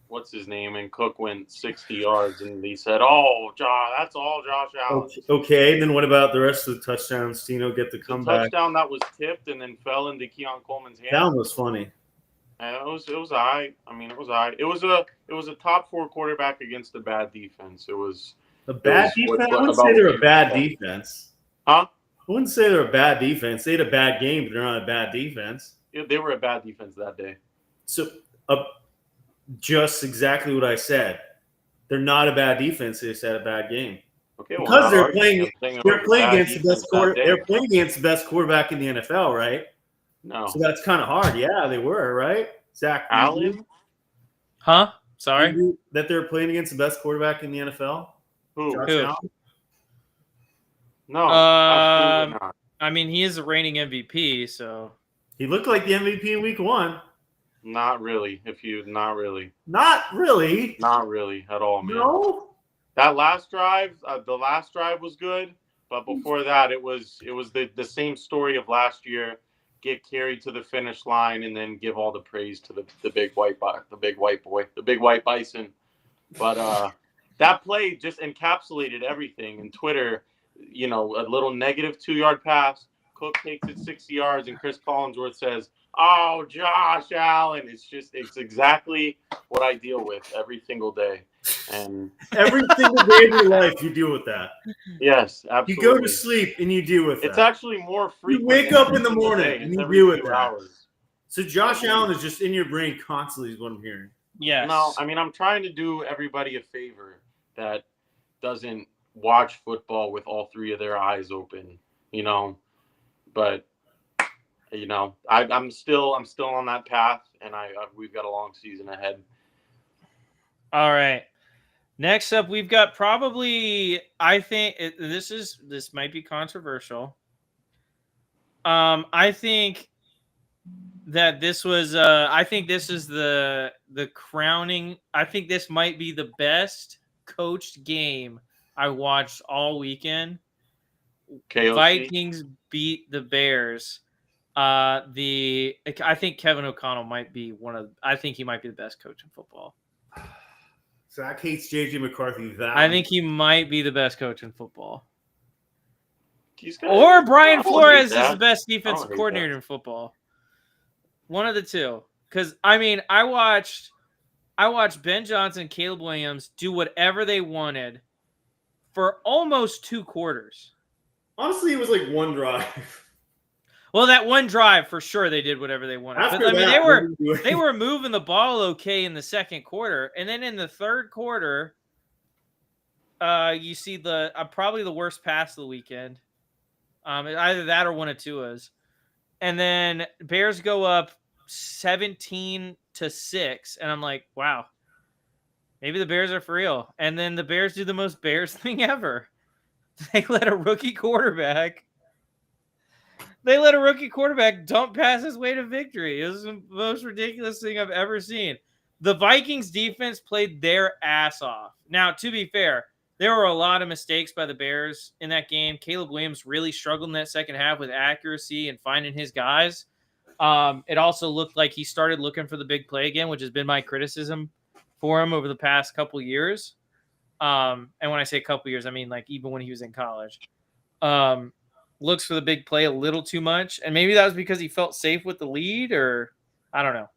what's his name, and Cook went 60 yards, and he said, that's all Josh Allen. Okay, then what about the rest of the touchdowns? Tino get the comeback. Touchdown that was tipped and then fell into Keon Coleman's hand. That one was funny. And it was all right. I mean, it was all right. It was a top 4 quarterback against a bad defense. It was a bad defense. I wouldn't say they're a bad defense. Huh? I wouldn't say they're a bad defense. They had a bad game, but they're not a bad defense. Yeah, they were a bad defense that day. So, just exactly what I said. They're not a bad defense. They just had a bad game. Okay, well, because they're playing against the best quarterback. They're playing against the best quarterback in the NFL, right? No. So that's kind of hard. Yeah, they were, right? Zach Allen? Huh? Sorry? That they're playing against the best quarterback in the NFL? Who? Allen? No. Absolutely not. I mean, he is a reigning MVP, so. He looked like the MVP in week 1. Not really. Not really. Not really? Not really at all, man. No? That last drive, the last drive was good, but before that, it was the same story of last year. Get carried to the finish line and then give all the praise to the big white bison. But that play just encapsulated everything. And Twitter, a little negative 2-yard pass. Cook takes it 60 yards, and Chris Collinsworth says, "Oh, Josh Allen." It's exactly what I deal with every single day. And every single day of your life, you deal with that. Yes, absolutely. You go to sleep and you deal with that. It's actually more frequent. You wake up in the morning and you deal with that. Hours. So Josh Allen is just in your brain constantly, is what I'm hearing. Yes. No, I mean, I'm trying to do everybody a favor that doesn't watch football with all three of their eyes open, but I'm still on that path, and we've got a long season ahead. All right. Next up, we've got probably, I think this might be controversial. I think that this was I think this is the crowning. I think this might be the best coached game I watched all weekend. KOC? Vikings beat the Bears. I think Kevin O'Connell might be I think he might be the best coach in football. Zach hates J.J. McCarthy. I think he might be the best coach in football. Or Brian Flores is the best defensive coordinator in football. One of the two. Because, I watched Ben Johnson and Caleb Williams do whatever they wanted for almost 2 quarters. Honestly, it was like one drive. Well, that one drive, for sure, they did whatever they wanted. After But, that, they were moving the ball okay in the second quarter. And then in the third quarter, you see probably the worst pass of the weekend. Either that or one of Tua's. And then Bears go up 17-6. And I'm like, wow, maybe the Bears are for real. And then the Bears do the most Bears thing ever. They let a rookie quarterback dump pass his way to victory. It was the most ridiculous thing I've ever seen. The Vikings defense played their ass off. Now, to be fair, there were a lot of mistakes by the Bears in that game. Caleb Williams really struggled in that second half with accuracy and finding his guys. It also looked like he started looking for the big play again, which has been my criticism for him over the past couple years. And when I say couple years, I mean like even when he was in college. Looks for the big play a little too much. And maybe that was because he felt safe with the lead, or I don't know.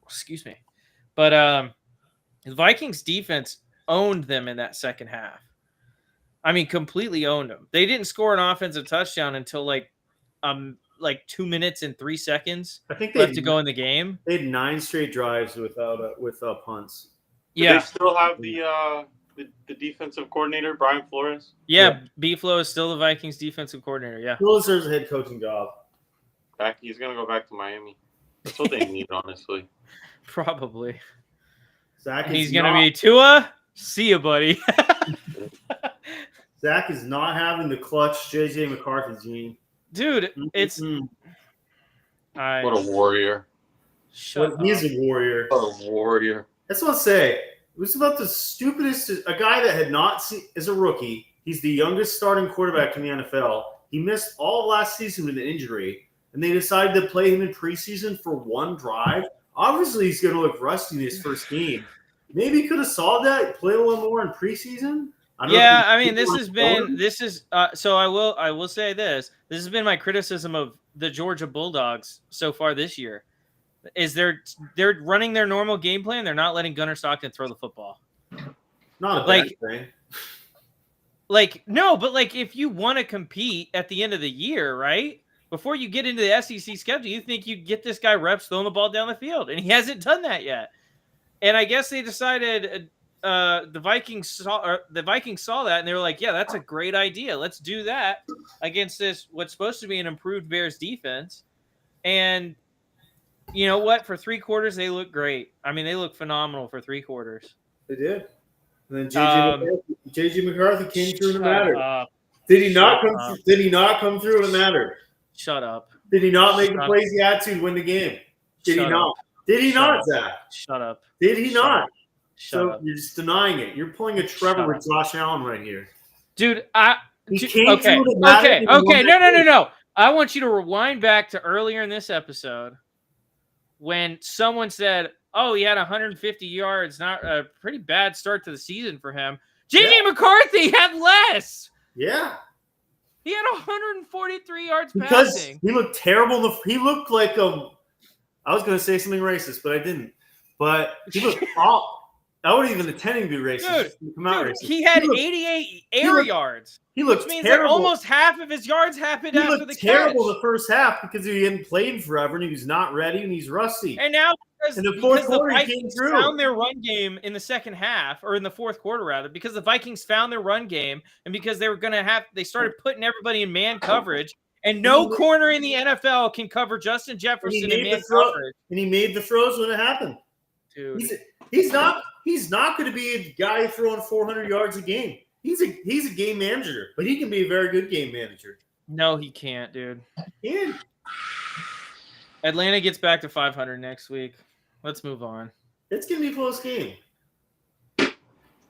Excuse me. But the Vikings defense owned them in that second half. Completely owned them. They didn't score an offensive touchdown until like 2 minutes and 3 seconds I think left to go in the game. They had 9 straight drives without punts. Do they still have the defensive coordinator, Brian Flores? Yeah, B-Flow is still the Vikings defensive coordinator, yeah. Still deserves a head coaching job. He's going to go back to Miami. That's what they need, honestly. Probably. He's going to be Tua. See ya, buddy. Zach is not having the clutch J.J. McCarthy gene. Dude, it's... What a warrior. Shut up. He's a warrior. What a warrior. That's what I'll say. It was about the stupidest. A guy that had not seen as a rookie. He's the youngest starting quarterback in the NFL. He missed all of last season with an injury, and they decided to play him in preseason for one drive. Obviously, he's going to look rusty in his first game. Maybe he could have solved that, play a little more in preseason. So I will say this. This has been my criticism of the Georgia Bulldogs so far this year. Is they're running their normal game plan. They're not letting Gunnar Stockton throw the football. Not a bad thing. No, but if you want to compete at the end of the year, right? Before you get into the SEC schedule, you think you'd get this guy reps throwing the ball down the field, and he hasn't done that yet. And I guess they decided the Vikings saw that, and they were like, "Yeah, that's a great idea. Let's do that against this what's supposed to be an improved Bears defense." And you know what? For 3 quarters, they look great. They look phenomenal for 3 quarters. They did. And then J.J. McCarthy came through in the matter. Did he not come through in the matter? Shut up. Did he not make the plays he had to win the game? Did he not? Did he not, Zach? Shut up. Did he not? Shut up. You're just denying it. You're pulling a Trevor with Josh Allen right here. Dude, Okay. No. I want you to rewind back to earlier in this episode when someone said, "Oh, he had 150 yards, not a pretty bad start to the season for him." J.J. McCarthy had less. Yeah. He had 143 yards because passing. He looked terrible. He looked like I was going to say something racist, but I didn't. But he looked I wasn't even intending to be racist. Dude, he had 88 air yards. He looked Which means terrible. that almost half of his yards happened after the catch. He looked terrible the first half because he hadn't played in forever and he was not ready and he's rusty. And now in the fourth quarter, the he came Vikings through. found their run game in the second half, or in the fourth quarter rather, because the Vikings found their run game and because they started putting everybody in man coverage, and no corner in the NFL can cover Justin Jefferson in man coverage. And he made the throws when it happened. Dude. He's not going to be a guy throwing 400 yards a game. He's a game manager, but he can be a very good game manager. No, he can't, dude. He can. Atlanta gets back to 500 next week. Let's move on. It's going to be a close game.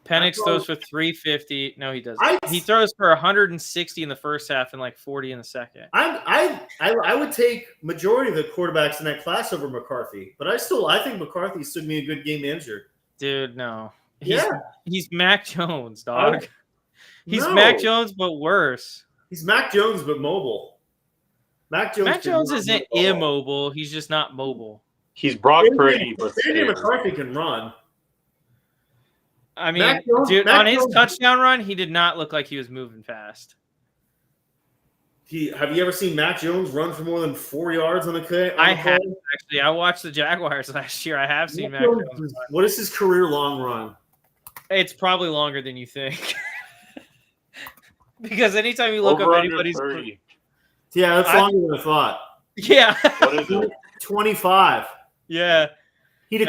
Penix throws for 350. No, he doesn't. He throws for 160 in the first half and like 40 in the second. I would take majority of the quarterbacks in that class over McCarthy, but I think McCarthy's still be a good game manager. Dude, no. He's Mac Jones, dog. He's Mac Jones, but worse. He's Mac Jones, but mobile. Mac Jones isn't immobile. He's just not mobile. He's Brock Purdy, but McCarthy can run. I mean, on his touchdown run, he did not look like he was moving fast. Have you ever seen Mac Jones run for more than 4 yards on a play? I have, actually. I watched the Jaguars last year. I have seen Mac Jones. What is his career long run? It's probably longer than you think. Because anytime you look up anybody's... 30. Yeah, that's longer than I thought. Yeah. What is it? 25. Yeah. He had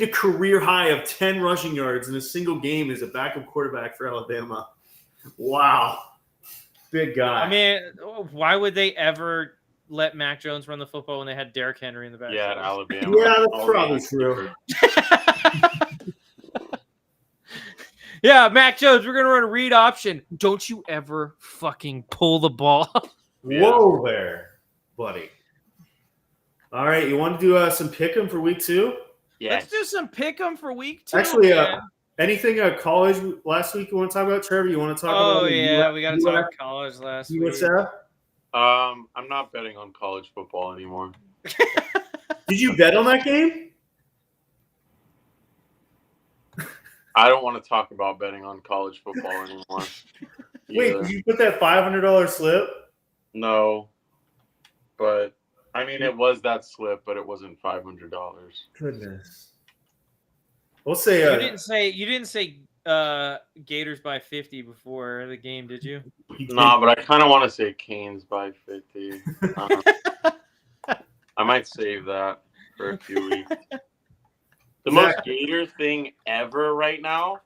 a career high of 10 rushing yards in a single game as a backup quarterback for Alabama. Wow. Big guy. I mean, why would they ever let Mac Jones run the football when they had Derrick Henry in the backfield? Yeah, at Alabama. Yeah, that's probably true. Yeah, Mac Jones, we're going to run a read option. Don't you ever fucking pull the ball. Whoa there, buddy. All right, you want to do some pick'em for week 2? Yes. Let's do some pick'em for week 2. Actually, anything college last week you want to talk about, Trevor? You want to talk about? Oh, yeah, we got to talk college last week. I'm not betting on college football anymore. Did you bet on that game? I don't want to talk about betting on college football anymore. Wait, did you put that $500 slip? No, but I mean it was that slip, but it wasn't $500. Goodness. We'll say you didn't say Gators by 50 before the game, did you? No, but I kind of want to say Canes by 50. I might save that for a few weeks. The most Gators thing ever right now,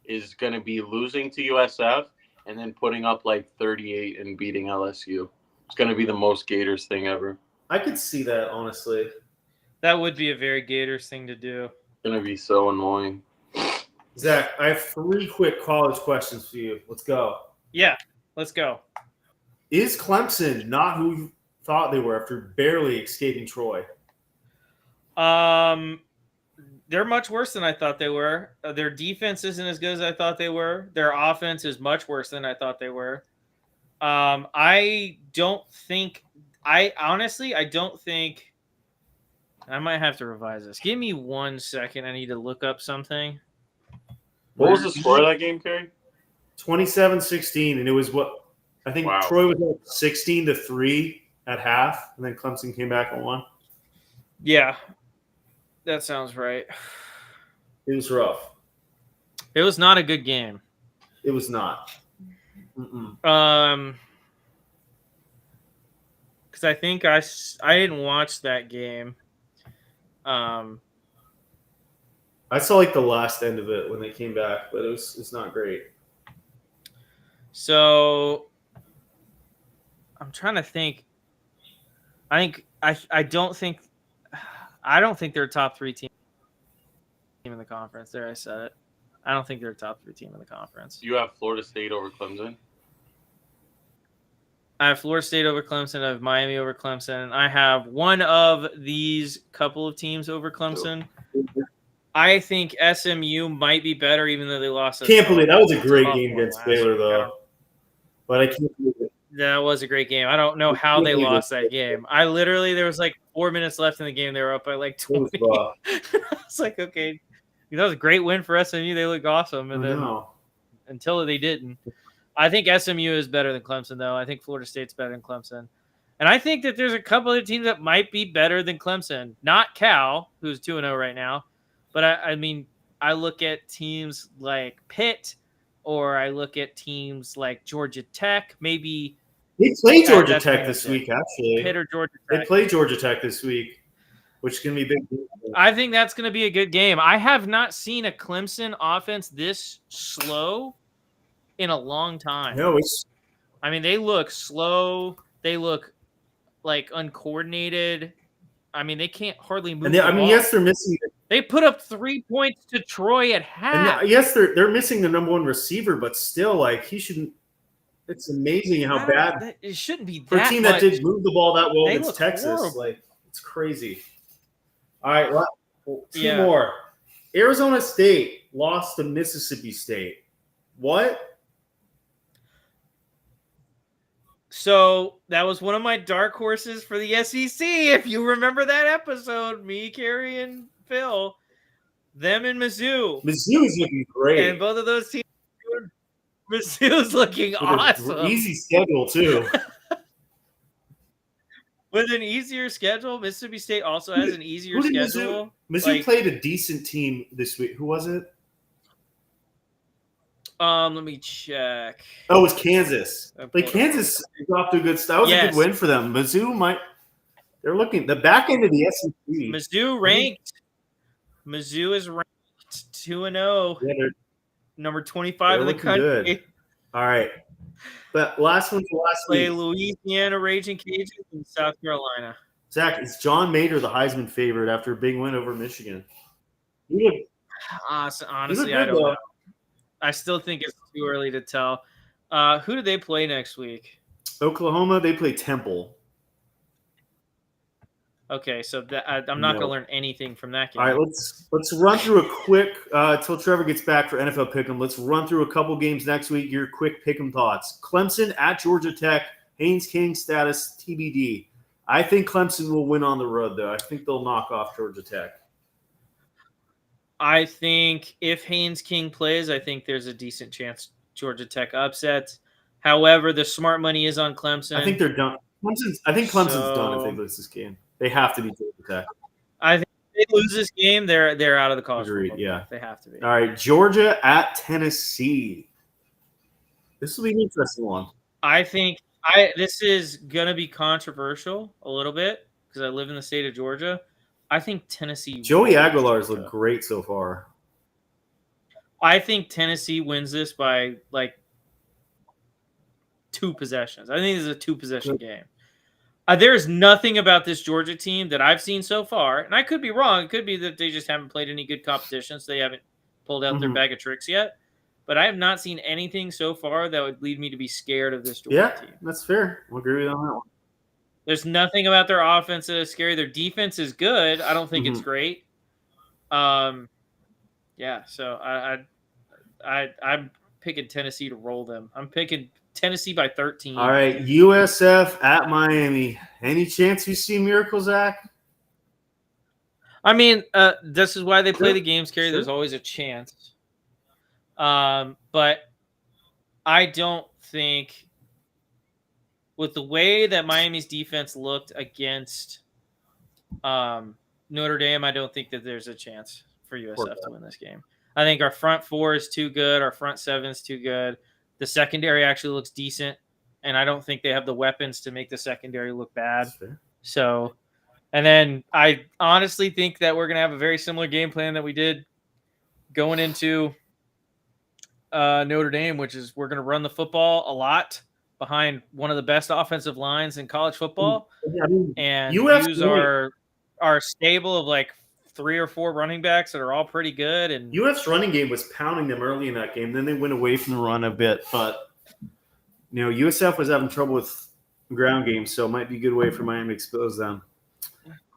is going to be losing to USF and then putting up like 38 and beating LSU. It's going to be the most Gators thing ever. I could see that, honestly. That would be a very Gators thing to do. It's going to be so annoying. Zach, I have 3 quick college questions for you. Let's go. Yeah, let's go. Is Clemson not who you thought they were after barely escaping Troy? They're much worse than I thought they were. Their defense isn't as good as I thought they were. Their offense is much worse than I thought they were. I don't think. I might have to revise this. Give me 1 second. I need to look up something. What was the score of that game, Kerry? 27-16, and it was what I think Troy was up 16-3 at half, and then Clemson came back and won. Yeah, that sounds right. It was rough. It was not a good game. It was not. Because I think I didn't watch that game. I saw like the last end of it when they came back, but it's not great. So I'm trying to think. I don't think they're a top 3 team in the conference. There, I said it. I don't think they're a top 3 team in the conference. You have Florida State over Clemson? I have Florida State over Clemson. I have Miami over Clemson. I have one of these couple of teams over Clemson. I think SMU might be better, even though they lost. Can't believe that was a great game against Baylor, though. But I can't believe it. That was a great game. I don't know how they lost that game. There was like 4 minutes left in the game. They were up by like 20. I was like, okay, that was a great win for SMU. They look awesome, and then until they didn't. I think SMU is better than Clemson, though. I think Florida State's better than Clemson. And I think that there's a couple of teams that might be better than Clemson. Not Cal, who's 2-0 right now. But, I mean, I look at teams like Pitt, or I look at teams like Georgia Tech. Maybe they play Georgia Tech this week, actually. Pitt or Georgia Tech. They play Georgia Tech this week, which can be big. I think that's going to be a good game. I have not seen a Clemson offense this slow in a long time. No, they look slow. They look like uncoordinated. I mean, they can't hardly move. Yes, they're missing. They put up 3 points to Troy at half. Yes, they're missing the number one receiver, but still, like he shouldn't. It's amazing how bad it shouldn't be. For a team that did move the ball that well against Texas, horrible. like it's crazy. All right, two more. Arizona State lost to Mississippi State. What? So that was one of my dark horses for the SEC. If you remember that episode, me, Carrie, and Phil, them and Mizzou. Mizzou is looking great. And both of those teams, Mizzou's looking awesome. Easy schedule, too. With an easier schedule, Mississippi State also has an easier schedule. Mizzou played a decent team this week. Who was it? Let me check. Oh, it was Kansas. Like Kansas is off to a good start. That was a good win for them. Mizzou they're looking the back end of the SEC. Mizzou is ranked 2-0. Yeah, number 25 in the country. Good. All right. But last one for last week. Play Louisiana Raging Cajuns in South Carolina. Zach, is John Mater the Heisman favorite after a big win over Michigan? Honestly, I don't know. I still think it's too early to tell. Who do they play next week? Oklahoma. They play Temple. Okay, so I'm not going to learn anything from that game. All right, let's run through a quick until Trevor gets back for NFL Pick'em. Let's run through a couple games next week. Your quick Pick'em thoughts. Clemson at Georgia Tech. Haynes King status TBD. I think Clemson will win on the road, though. I think they'll knock off Georgia Tech. I think if Haynes King plays, I think there's a decent chance Georgia Tech upsets. However, the smart money is on Clemson. I think they're done. Clemson's done if they lose this game. They have to be Georgia Tech. I think if they lose this game, they're out of the college football. Yeah. They have to be. All right, Georgia at Tennessee. This will be an interesting one. I think this is going to be controversial a little bit because I live in the state of Georgia. I think Tennessee. Joey Aguilar's looked great so far. I think Tennessee wins this by like 2 possessions. I think this is a 2-possession game. There's nothing about this Georgia team that I've seen so far, and I could be wrong. It could be that they just haven't played any good competition, so they haven't pulled out their bag of tricks yet. But I have not seen anything so far that would lead me to be scared of this Georgia team. Yeah, that's fair. We'll agree on that one. There's nothing about their offense that is scary. Their defense is good. I don't think it's great. So I'm picking Tennessee to roll them. I'm picking Tennessee by 13. All right, USF at Miami. Any chance you see Miracle, Zach? I mean, this is why they play the games, Kerry. There's always a chance. But I don't think with the way that Miami's defense looked against Notre Dame, I don't think that there's a chance for USF to win this game. I think our front 4 is too good. Our front 7 is too good. The secondary actually looks decent, and I don't think they have the weapons to make the secondary look bad. So, and then I honestly think that we're going to have a very similar game plan that we did going into Notre Dame, which is we're going to run the football a lot behind one of the best offensive lines in college football, and use our stable of like 3 or 4 running backs that are all pretty good. And UF's running game was pounding them early in that game. Then they went away from the run a bit, but USF was having trouble with ground games, so it might be a good way for Miami to expose them.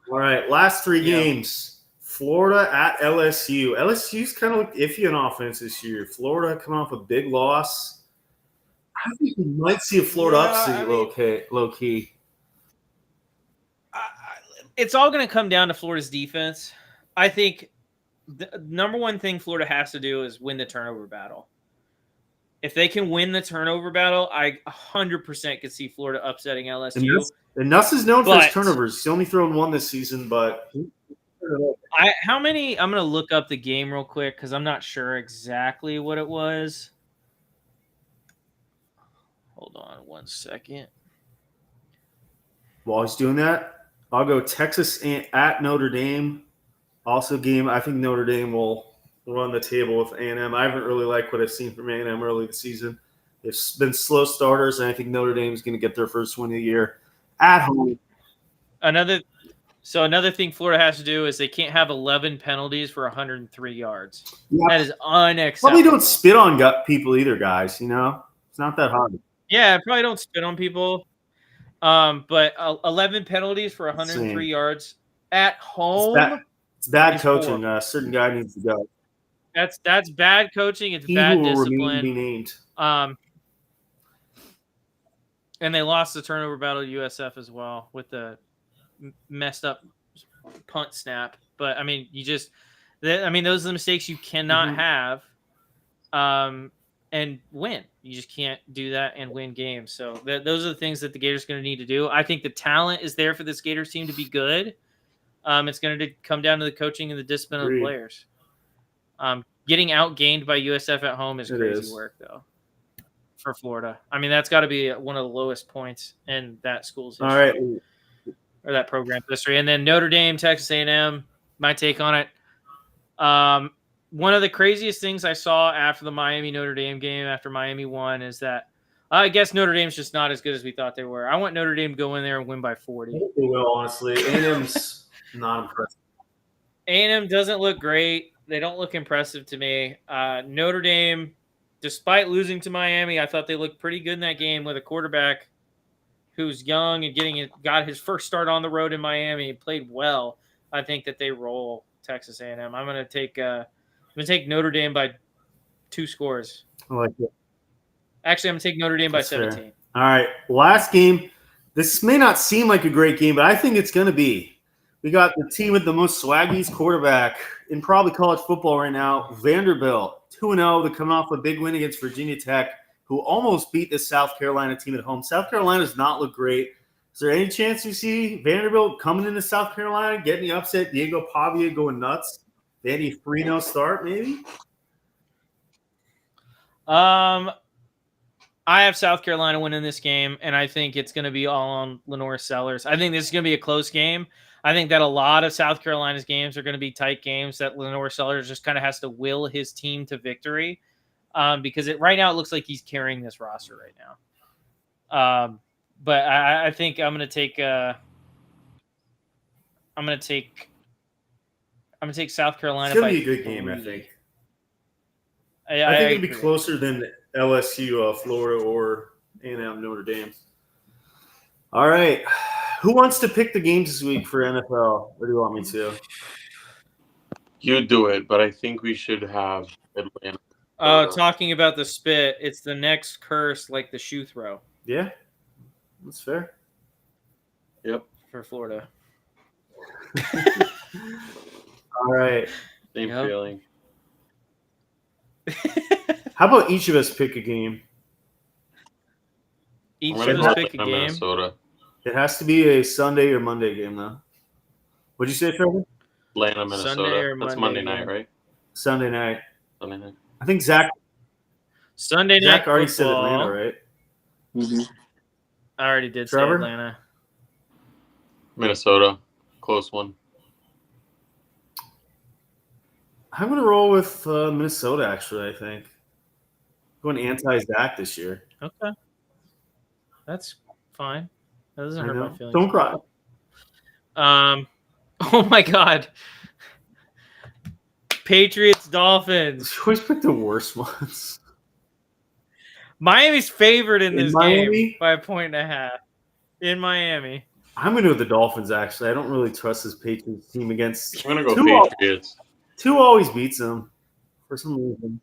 All right, last 3 games. Florida at LSU. LSU's kind of looked iffy on offense this year. Florida coming off a big loss. think we might see a Florida upset low key. It's all going to come down to Florida's defense. I think the number one thing Florida has to do is win the turnover battle. If they can win the turnover battle, I 100% could see Florida upsetting LSU. And Nuss is known for his turnovers. He's only thrown one this season, but how many? I'm going to look up the game real quick because I'm not sure exactly what it was. Hold on 1 second. While he's doing that, I'll go Texas at Notre Dame. Also, game I think Notre Dame will run the table with A&M. I haven't really liked what I've seen from A&M early this season. They've been slow starters, and I think Notre Dame is going to get their first win of the year at home. Another thing Florida has to do is they can't have 11 penalties for 103 yards. Yeah. That is unacceptable. Probably don't spit on people either, guys. You know, it's not that hard. Yeah, probably don't spit on people. But 11 penalties for 103 yards at home. It's bad coaching. A certain guy needs to go. That's bad coaching. It's bad discipline. Be named. And they lost the turnover battle to USF as well with the messed up punt snap. But I mean, those are the mistakes you cannot have. And win. You just can't do that and win games. So those are the things that the Gators are going to need to do. I think the talent is there for this Gators team to be good. It's going to come down to the coaching and the discipline of the players. Getting outgained by USF at home is crazy work, though, for Florida. I mean, that's got to be one of the lowest points in that school's history. All right. Or that program's history. And then Notre Dame, Texas A&M, my take on it. One of the craziest things I saw after the Miami-Notre Dame game, after Miami won, is that I guess Notre Dame's just not as good as we thought they were. I want Notre Dame to go in there and win by 40. They will, honestly. A&M's not impressive. A&M doesn't look great. They don't look impressive to me. Notre Dame, despite losing to Miami, I thought they looked pretty good in that game with a quarterback who's young and got his first start on the road in Miami and played well. I think that they roll Texas A&M. I'm going to take Notre Dame by 2 scores. I like it. Actually, I'm going to take Notre Dame by 17. Fair. All right, last game. This may not seem like a great game, but I think it's going to be. We got the team with the most swaggiest quarterback in probably college football right now, Vanderbilt. 2-0. They're coming off a big win against Virginia Tech, who almost beat the South Carolina team at home. South Carolina does not look great. Is there any chance you see Vanderbilt coming into South Carolina, getting the upset, Diego Pavia going nuts? Danny 3-0 start, maybe? I have South Carolina winning this game, and I think it's going to be all on Lenore Sellers. I think this is going to be a close game. I think that a lot of South Carolina's games are going to be tight games that Lenore Sellers just kind of has to will his team to victory because right now it looks like he's carrying this roster right now. But I think I'm going to take South Carolina. It's going to be a good game, I think. I think it'll be closer than LSU, Florida, or A&M Notre Dame. All right. Who wants to pick the games this week for NFL? Or do you want me to? You do it, but I think we should have Atlanta. Talking about the spit, it's the next curse like the shoe throw. Yeah, that's fair. Yep. For Florida. All right. Same feeling. How about each of us pick a game? Each of us pick a game? Minnesota. It has to be a Sunday or Monday game, though. What'd you say, Trevor? Atlanta, Minnesota. Sunday or That's Monday Monday night, right? Sunday night. Sunday night. I think Zach Sunday night already football. said Atlanta, right? Mm-hmm. I already did Trevor? say Atlanta. Minnesota. Close one. I'm going to roll with Minnesota, actually, I think. Going anti-Zach this year. Okay. That's fine. That doesn't hurt my feelings. Don't cry. Oh, my God. Patriots, Dolphins. You always pick the worst ones. Miami's favored in this Miami? game by 1.5 in Miami. I'm going to go with the Dolphins, actually. I don't really trust this Patriots team against. I'm going to go Patriots. Two always beats them for some reason.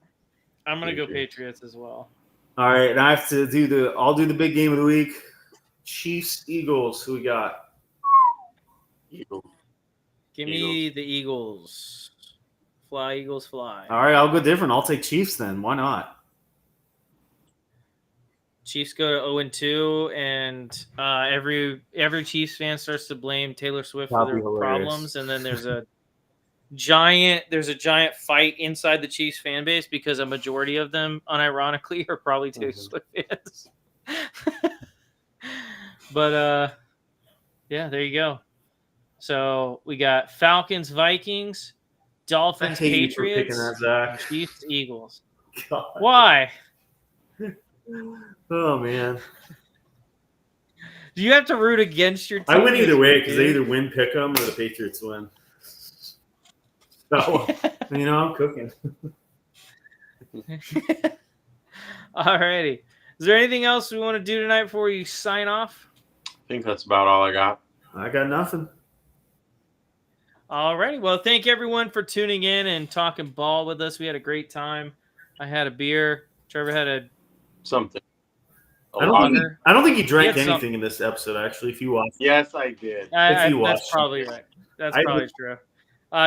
I'm going to go Patriots as well. All right, and I have to do I'll do the big game of the week. Chiefs, Eagles. Who we got? Eagles. Give me the Eagles. Fly, Eagles, fly. All right, I'll go different. I'll take Chiefs then. Why not? Chiefs go to 0-2, and every Chiefs fan starts to blame Taylor Swift for That'd their be hilarious. problems, and then there's a giant fight inside the Chiefs fan base because a majority of them, unironically, are probably Taylor Swift fans. But yeah, there you go. So we got Falcons, Vikings, Dolphins, I hate you for picking Patriots, that, and Zach. Chiefs, Eagles. God. Why? Oh man, Do you have to root against your team? I win either way because they Dude? either win pick 'em or the Patriots win. So I'm cooking. Alrighty. Is there anything else we want to do tonight before we sign off? I think that's about all I got. I got nothing. Alrighty. Well, thank everyone for tuning in and talking ball with us. We had a great time. I had a beer. Trevor had a Something. I don't think he drank He had anything in this episode. Actually, if you watch, Yes, I did. that's probably right. That's probably true.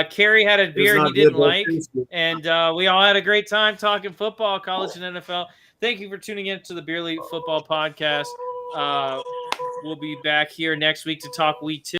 Carrie had a beer he didn't like, and we all had a great time talking football, college and NFL. Thank you for tuning in to the Beer League Football Podcast. We'll be back here next week to talk week 2.